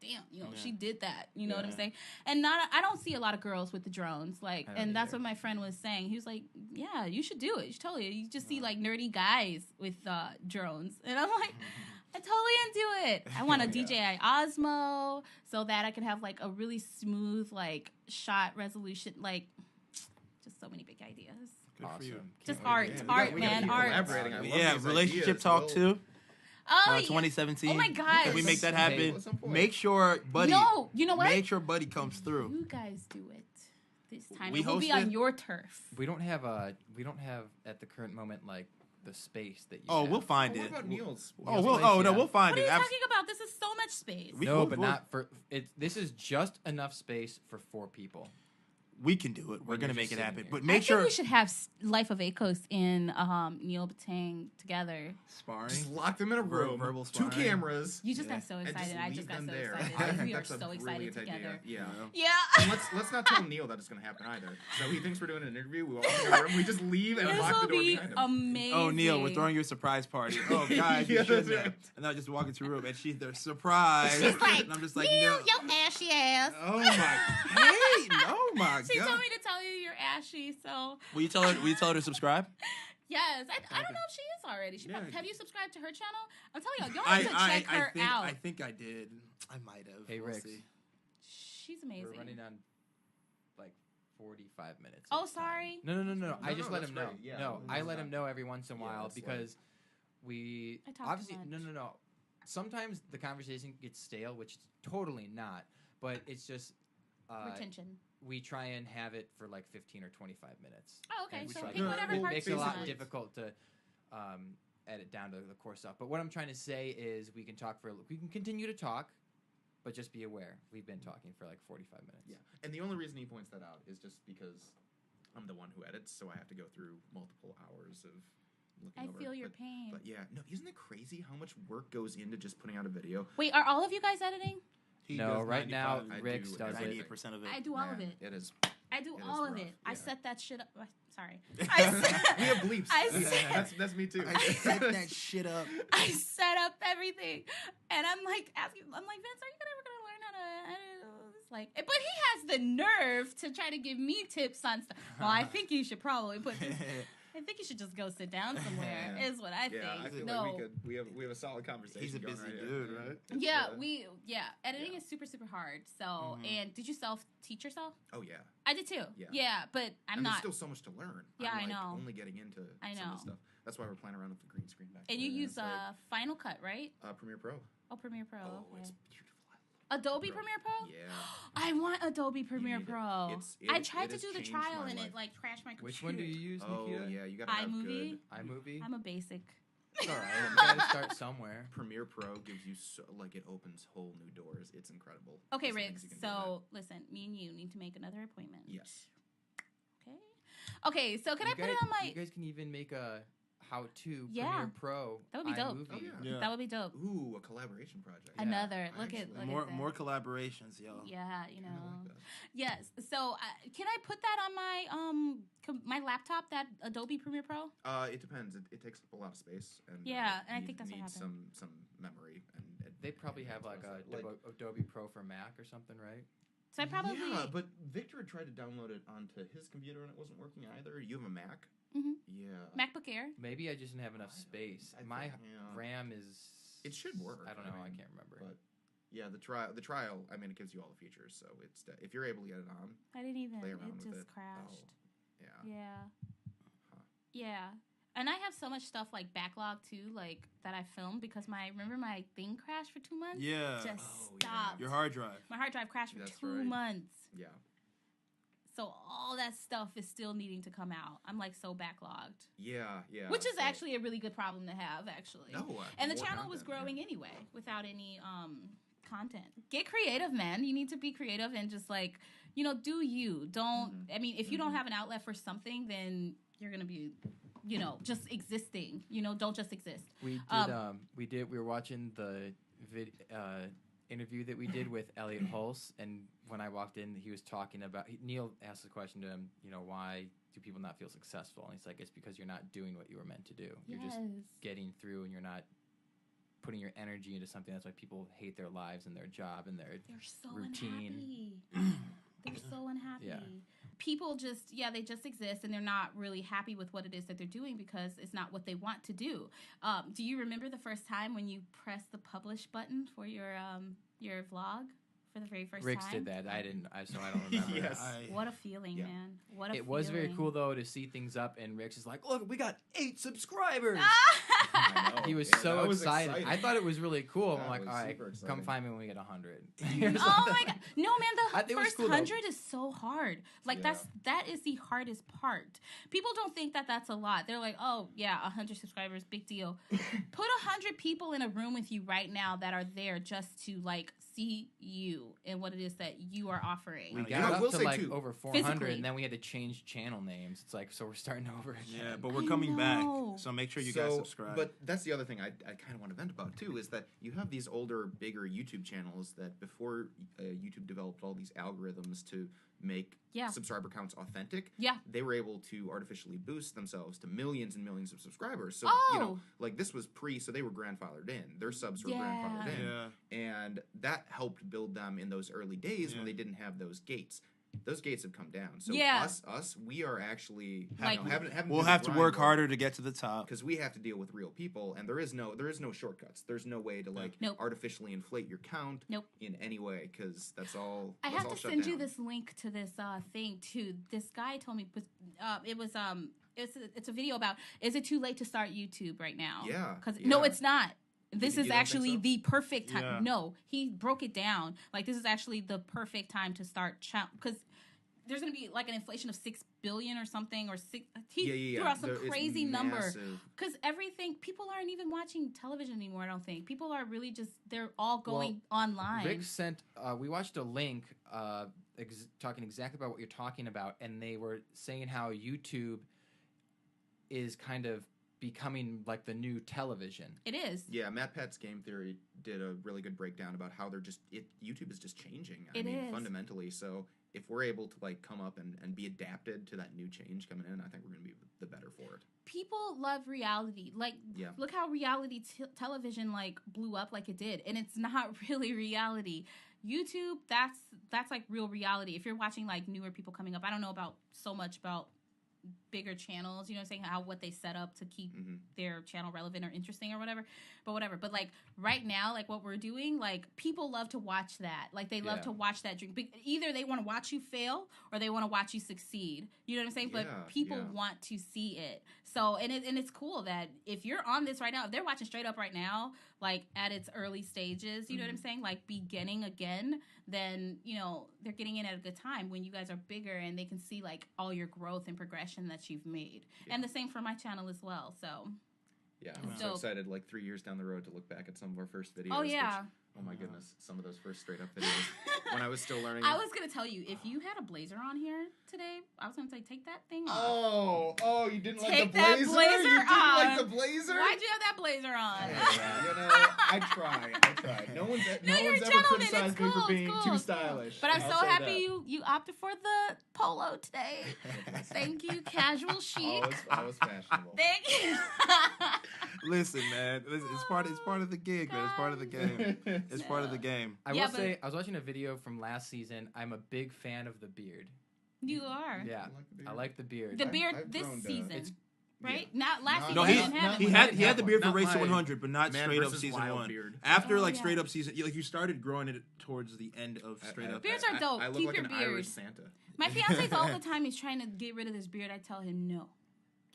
damn, you know, she did that. You know what I'm saying? And I don't see a lot of girls with the drones. Like, and that's what my friend was saying. He was like, yeah, you should do it. You should totally. You just see like nerdy guys with drones. And I'm like, I totally into it. I want a DJI Osmo so that I can have like a really smooth like shot resolution. Like, just so many big ideas. Good for you. Just art, man, art. Collaborating. I love Yeah, these relationship ideas. talk We'll- too. Oh, yeah. 2017. Oh my gosh. Can we make that Hey, happen? at some point. Make sure Buddy. No, you know what? Make sure Buddy comes through. You guys do it this time. We It will be host on it? your turf. We don't have at the current moment like the space that you. Oh, have. we'll find What it. about Neil's? Oh, we'll find What are it. you talking about? This is so much space. No, but not for it. This is just enough space for 4 people. We can do it. We're When gonna you're make just it happen. sitting But I make think sure we should have Life of Akos and Neil Batang together. sparring. Just lock them in a room. Verbal 2 sparring. cameras. You just Yeah. got so and excited. I just leave got so them there. excited. I think We are that's a so excited brilliant idea. together. Yeah. Yeah. And let's not tell Neil that it's going to happen either. So he thinks we're doing an interview. We walk in the room. We just leave and This lock the will door be behind him. amazing. Oh, Neil, we're throwing you a surprise party. Oh, guys, Yeah, you shouldn't that's have. right. And I just walk into a room, and she's there, surprise. She's like, and I'm just like, Neil, no. your ashy ass. Oh my, hey, oh my She god. told me to tell you you're ashy, so Will you tell her to subscribe? yes. I don't know if she is already. She Yeah. have you subscribed to her channel? I'm telling y'all need to check her out. I think I did. I might have. Hey, We'll Rix. see. She's amazing. We're running on like 45 minutes. Oh, of time. sorry. No. I No, just no, let that's him know. great. Yeah, No, no, I no, let no. him know every once in a Yeah, while it's like- because we I talk too obviously much. no. Sometimes the conversation gets stale, which it's totally not. But it's just Retention. we try and have it for like 15 or 25 minutes. Oh, okay. And we So try pick to- whatever it parts makes you it a lot want. difficult to edit down to the core stuff. But what I'm trying to say is we can continue to talk, but just be aware we've been talking for like 45 minutes. Yeah. And the only reason he points that out is just because I'm the one who edits, so I have to go through multiple hours of looking I over. feel your but, pain. But yeah, no, isn't it crazy how much work goes into just putting out a video? Wait, are all of you guys editing? He No, does right now 95 Rix do does it. 98% of it. I do all of Man, it. It is. I do It is all of rough, it. I yeah. set that shit up. Sorry. We have bleeps. I said- that's me too. I set that shit up. I set up everything, and I'm like asking. I'm like, Vince, are you ever gonna learn how to edit? It's like, but he has the nerve to try to give me tips on stuff. Well, I think you should probably put this. I think you should just go sit down somewhere. Yeah. Is what I think. Yeah, I feel no. like we have a solid conversation. He's a going busy right dude, here. right? It's, Editing Yeah. is super hard. So, Mhm. and did you self-teach yourself? Oh yeah. I did too. Yeah. But I'm and not. there's still so much to learn. Yeah, I'm, I know. Only getting into I some of know. the stuff. That's why we're playing around with the green screen back And there. you use It's like, Final Cut, right? Premiere Pro. Oh, Premiere Pro. Oh, okay. it's beautiful. Adobe Pro. Premiere Pro? Yeah. I want Adobe Premiere need it. Pro. It I is- tried it to has do the changed trial my and life. it like crashed my computer. Which one do you use, Oh Nakita? yeah, you gotta have iMovie? good. iMovie? I'm a basic. It's all right. You gotta start somewhere. Premiere Pro gives you it opens whole new doors. It's incredible. Okay, Just the Rick. things you can do with So listen, me and you need to make another appointment. it. Yes. Okay. Okay. So can I put it on my? You guys can even make a how-to Yeah. Premiere Pro. That would be dope. iMovie. Oh, yeah. Yeah. That would be dope. Ooh, a collaboration project. Yeah. Another. Look actually- at More that. more collaborations, yo. Yeah, you I know. like that. Yes. So can I put that on my my laptop? That Adobe Premiere Pro. It depends. It takes up a lot of space, and Yeah, and I you think that's what need happened. some memory. And They probably have like a Adobe Pro for Mac or something, right? So I probably. Yeah, but Victor had tried to download it onto his computer and it wasn't working either. You have a Mac? Mhm. Yeah. MacBook Air. Maybe I just didn't have enough I don't- space. I My think, yeah. RAM is. It should work. I don't know. I can't remember. But yeah, the trial. I mean, it gives you all the features. So it's if you're able to get it on. I didn't even. Play It around with just it. crashed. Yeah. Yeah. Huh. Yeah. And I have so much stuff like backlog too, like that I filmed because remember my thing crashed for 2 months? Yeah. Just Oh, yeah. stopped. Your hard drive. My hard drive crashed for That's 2 right. months. Yeah. So all that stuff is still needing to come out. I'm like so backlogged. Yeah. Which is so- actually a really good problem to have, actually. No. And the more channel was content, growing yeah. anyway without any content. Get creative, man. You need to be creative and just like, do you. Don't I mean, if you don't have an outlet for something, then you're going to be just existing. Don't just exist. We did. We were watching the interview that we did with Elliot Hulse, and when I walked in, he was talking about. Neil asked the question to him. Why do people not feel successful? And he's like, it's because you're not doing what you were meant to do. You're just getting through, and you're not putting your energy into something. That's why people hate their lives and their job and their They're so routine. unhappy. They're so unhappy. Yeah. People they just exist and they're not really happy with what it is that they're doing because it's not what they want to do. Do you remember the first time when you pressed the publish button for your vlog for the very first Ricks time? did that. I didn't. So I don't remember. Yes. What a feeling, man. What a It feeling. was very cool though to see things up, and Ricks is like, "Look, we got 8 subscribers." I know. He was Yeah, so that was excited. exciting. I thought it was really cool. That I'm like, was all right, super come exciting. find me when we get 100. Oh my god! No, man, It the was first cool, though. 100 is so hard. Like Yeah. that is the hardest part. People don't think that that's a lot. They're like, oh yeah, 100 subscribers, big deal. Put 100 people in a room with you right now that are there just to like see you and what it is that you are offering. We You know, got I up will to say, like too, over 400, physically. and then we had to change channel names. It's like, so we're starting over again. Yeah, but we're coming back, know. so make sure you guys subscribe. But that's the other thing I kind of want to vent about too, is that you have these older, bigger YouTube channels that before YouTube developed all these algorithms to make Yeah. subscriber counts authentic, Yeah. they were able to artificially boost themselves to millions and millions of subscribers. So, you know, Oh. like this was so they were grandfathered in. Their subs were Yeah. grandfathered in. Yeah. And that helped build them in those early days Yeah. when they didn't have those gates. Those gates have come down. So Yeah. us, we are actually Like- having We'll have to work harder to get to the top. because we have to deal with real people, and there is no shortcuts. There's no way to like Nope. artificially inflate your count Nope. in any way, because that's all. I that's have all to shut send you down. this link to this thing too. This guy told me it's a video about is it too late to start YouTube right now? Yeah, Because yeah. no, it's not. This You is don't think actually so? the perfect time. Yeah. No, he broke it down. Like this is actually the perfect time to start because there's gonna be like an inflation of 6 billion or something or six. He threw out some It's crazy number. massive. Because everything, people aren't even watching television anymore, I don't think. People are really just, they're all going online. Rick sent. We watched a link talking exactly about what you're talking about, and they were saying how YouTube is kind of becoming like the new television. It is. Yeah, Matt Pett's Game Theory did a really good breakdown about how YouTube is just changing. I It mean, is. fundamentally. So if we're able to like come up and be adapted to that new change coming in, I think we're going to be the better for it. People love reality. Like, Yeah. look how reality television like blew up like it did, and it's not really reality. YouTube, that's like real reality. If you're watching like newer people coming up, I don't know about so much about bigger channels, you know what I'm saying, what they set up to keep their channel relevant or interesting or whatever, but like right now, like what we're doing, like people love to watch that, like they love to watch that dream. Either they want to watch you fail or they want to watch you succeed, you know what I'm saying? But people want to see it. So and it's cool that if you're on this right now, if they're watching straight up right now, like at its early stages, you know what I'm saying, like beginning again, then you know they're getting in at a good time when you guys are bigger and they can see like all your growth and progression that you've made. And the same for my channel as well. So yeah, I'm so dope. excited like 3 years down the road to look back at some of our first videos. Oh yeah. Oh my goodness, some of those first straight up videos when I was still learning. I was gonna tell you, if you had a blazer on here today, I was gonna say take that thing off. Oh, you didn't like Take the that blazer? blazer You didn't off. like the blazer? Why'd you have that blazer on? You know, I try. No one's No, you're a ever gentleman. criticized It's me cool, for being it's too cool. stylish. But I'm I'll so say happy that. you opted for the polo today. Thank you, casual chic. Always fashionable. Thank you. Listen, man, it's part of the gig, man. It's part of the game. It's part of the game. I Yeah, will but- say, I was watching a video from last season. I'm a big fan of the beard. You are. Yeah, I like the beard. The beard I've this grown to- season, it's- right? Not last season. No, you he didn't have he it. had didn't he had have the one. beard for Not Race to my 100, but not Man straight up versus season Wild 1. beard. After Oh, like yeah. straight up season, like you started growing it towards the end of straight up. Beards are dope. I look Keep like your an beard. Irish Santa. My fiance all the time he's trying to get rid of this beard. I tell him no,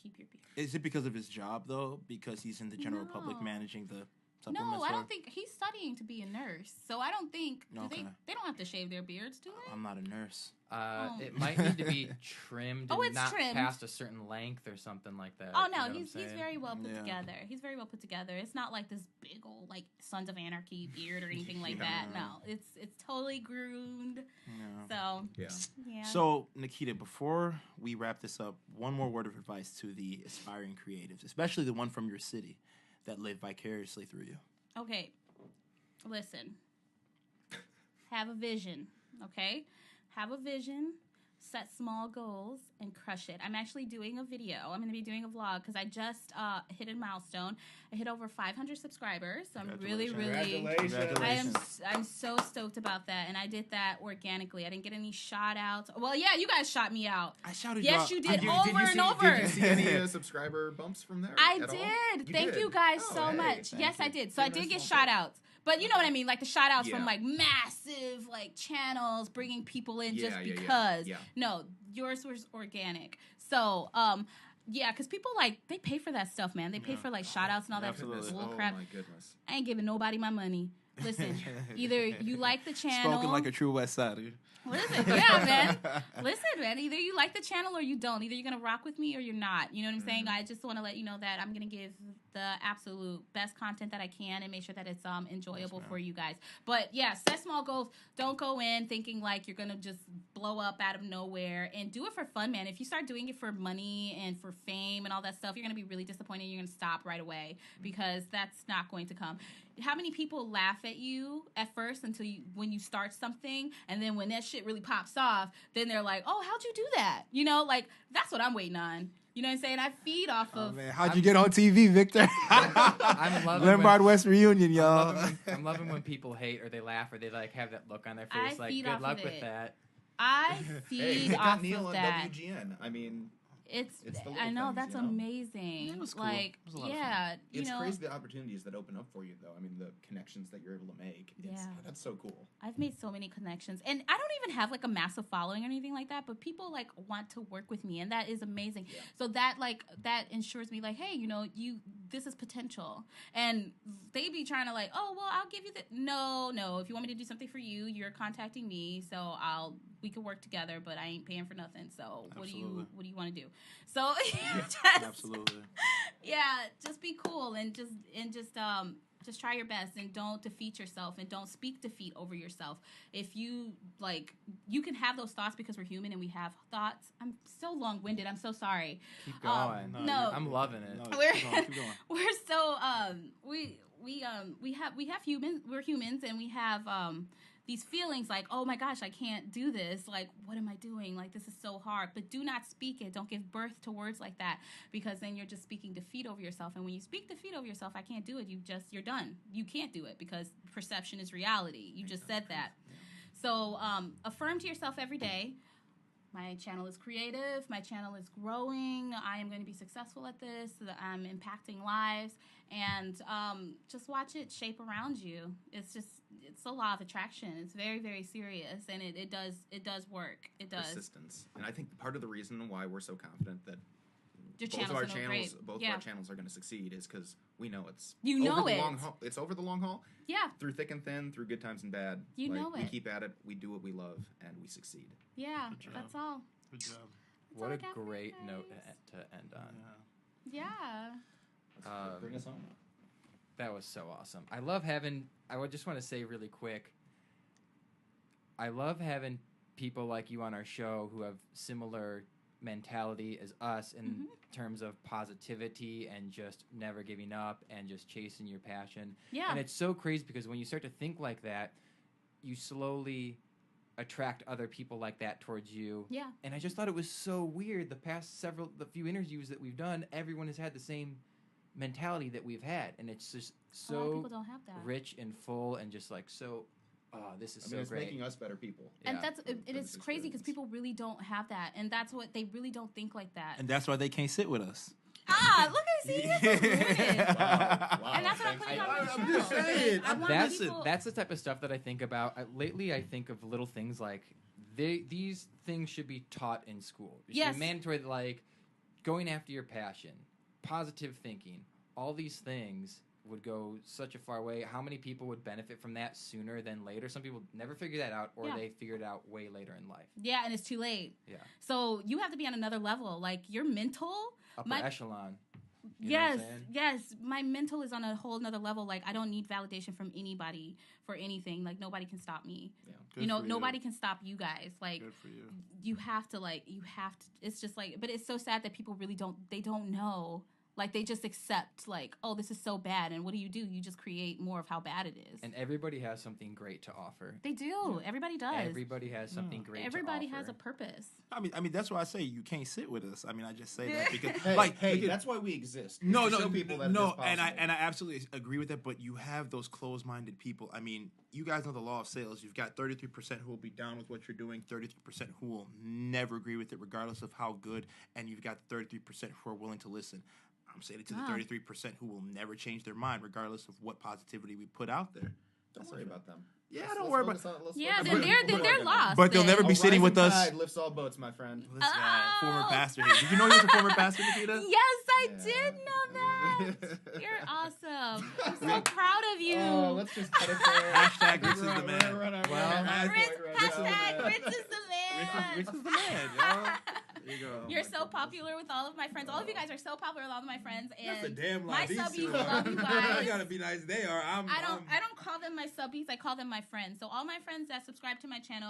keep your beard. Is it because of his job though? Because he's in the general public No. managing the No, supplements? I or- don't think he's studying to be a nurse. So I don't think Okay. they don't have to shave their beards, do they? I'm not a nurse. It might need to be trimmed Oh, and it's not trimmed. past a certain length or something like that. Oh You know no, what I'm he's saying? very well put Yeah. together. He's very well put together. It's not like this big old like Sons of Anarchy beard or anything like that. No, it's totally groomed. So yeah. So, Nikita, before we wrap this up, one more word of advice to the aspiring creatives, especially the one from your city that live vicariously through you. Okay, listen. Have a vision, okay? Have a vision, set small goals, and crush it. I'm actually doing a video. I'm going to be doing a vlog because I just hit a milestone. I hit over 500 subscribers, so I'm really, I'm so stoked about that, and I did that organically. I didn't get any shout outs. Well, yeah, you guys shot me out. I shouted Yes, you you out. did, over and over. Did you see any subscriber bumps from there? I at all? did. You Thank did? you guys Oh, so hey, much. thank Yes, you. I did. So I Very did nice get small shout talk. outs. But you know what I mean? Like the shout outs Yeah. from like massive like channels bringing people in just Yeah, because. yeah. No, yours was organic. So, yeah, because people like, they pay for that stuff, man. They pay for like shout outs and all that Absolutely. bull Oh crap. my goodness. I ain't giving nobody my money. Listen, either you like the channel. Spoken like a true West Sider. Listen, yeah, man. Listen, man. Either you like the channel or you don't. Either you're gonna rock with me or you're not. You know what I'm saying? I just want to let you know that I'm gonna give the absolute best content that I can and make sure that it's enjoyable for you guys. But yeah, set small goals. Don't go in thinking like you're gonna just blow up out of nowhere, and do it for fun, man. If you start doing it for money and for fame and all that stuff, you're gonna be really disappointed. You're gonna stop right away because that's not going to come. How many people laugh at you at first when you start something, and then when that shit really pops off, then they're like, "Oh, how'd you do that?" You know, like that's what I'm waiting on. You know what I'm saying? I feed off of. Man, how'd you get on TV, Victor? I'm loving Lombard West reunion, y'all. I'm loving when people hate or they laugh or they like have that look on their I face. Like, feed good off luck of with it. that. I Hey, feed they off got Neil of on that. WGN. I mean, It's the little I know, things, that's you know? amazing. It was cool. Like, It was a lot of yeah, you It's know, crazy the opportunities that open up for you, though. I mean, the connections that you're able to make. That's so cool. I've made so many connections, and I don't even have like a massive following or anything like that, but people like want to work with me, and that is amazing. Yeah. So that that ensures me like, hey, you know, this is potential, and they be trying to like, oh, well, I'll give you the no. If you want me to do something for you, you're contacting me, so we can work together, but I ain't paying for nothing. So what do you want to do? So Absolutely. Yeah, just be cool and just try your best and don't defeat yourself and don't speak defeat over yourself. If you you can have those thoughts because we're human and we have thoughts. I'm so long-winded. I'm so sorry. Keep going. No, I'm loving it. No, we're keep going. we're so we have humans. We're humans and we have these feelings like, oh my gosh, I can't do this. Like, what am I doing? Like, this is so hard. But do not speak it. Don't give birth to words like that, because then you're just speaking defeat over yourself. And when you speak defeat over yourself, I can't do it. You're done. You can't do it because perception is reality. You just said that. So affirm to yourself every day. My channel is creative. My channel is growing. I am going to be successful at this. I'm impacting lives. And just watch it shape around you. It's a law of attraction. It's very, very serious. And it does work. It does. Persistence. And I think part of the reason why we're so confident that Your both of our channels Yeah. our channels are going to succeed is because we know it's know it. long haul. It's over the long haul. Yeah. Through thick and thin, through good times and bad. You know We it. keep at it. We do what we love, and we succeed. Yeah. job. That's all. Good job. That's What all a I got for you great guys. note to end on. Yeah. Bring us home. That was so awesome. I love having. I would just want to say really quick. I love having people like you on our show who have similar mentality as us in terms of positivity and just never giving up and just chasing your passion. Yeah. And it's so crazy because when you start to think like that, you slowly attract other people like that towards you. Yeah. And I just thought it was so weird. The few interviews that we've done, everyone has had the same mentality that we've had, and it's just A lot of so people don't have that. rich and full and just like so. Oh, this is I mean, so it's great. making us better people. And Yeah. it is crazy because people really don't have that, and that's what they really don't think like that. And that's why they can't sit with us. Look at see, that's so good. Wow. And that's what I'm putting on my I'm show. just saying. I want That's people- that's the type of stuff that I think about. Lately, I think of little things like these things should be taught in school. It should Yes. be mandatory, like going after your passion, positive thinking. All these things would go such a far way. How many people would benefit from that sooner than later? Some people never figure that out, or Yeah. they figure it out way later in life. Yeah, and it's too late. Yeah. So you have to be on another level. Like your mental. Upper My- echelon. You know what I'm saying? Yes. My mental is on a whole nother level. Like I don't need validation from anybody for anything. Like nobody can stop me. Yeah. Good You know, for you. nobody can stop you guys. Like Good for you. you have to. It's just like, but it's so sad that people really don't know. Like they just accept like, oh, this is so bad, and what do? You just create more of how bad it is. And everybody has something great to offer. They do. Everybody does. Everybody has something great Everybody to offer. has a purpose. I mean, that's why I say you can't sit with us. I mean, I just say that because, Hey, because- that's why we exist. is no, to show people that no, it is and I possible. absolutely agree with that. But you have those closed-minded people. I mean, you guys know the law of sales. You've got 33% who will be down with what you're doing, 33% who will never agree with it, regardless of how good, and you've got 33% who are willing to listen. I'm saying it to the 33% who will never change their mind, regardless of what positivity we put out there. Sorry about them. Yeah, don't worry about. Yeah, they're lost. But they'll never be sitting with us. Tide lifts all boats, my friend. This guy, former Oh. pastor. Here. Did you know he was a former pastor, Nakita? Yes, I did know that. You're awesome. I'm so proud of you. Oh, let's just cut it there. Hashtag Rich is the man. Hashtag Rich is the man. Rich is the man, y'all. There you go. You're so popular with all of my friends. All of you guys are so popular with all of my friends, That's a and damn lie. my These subbies two love you guys. I gotta be nice. They are. I don't call them my subbies. I call them my friends. So all my friends that subscribe to my channel,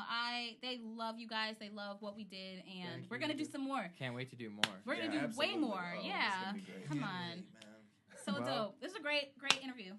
they love you guys. They love what we did, and we're gonna do some more. Can't wait to do more. We're gonna do way more. Oh, yeah. it's gonna be great. Come Can't on. wait, man. So Well- dope. This is a great interview.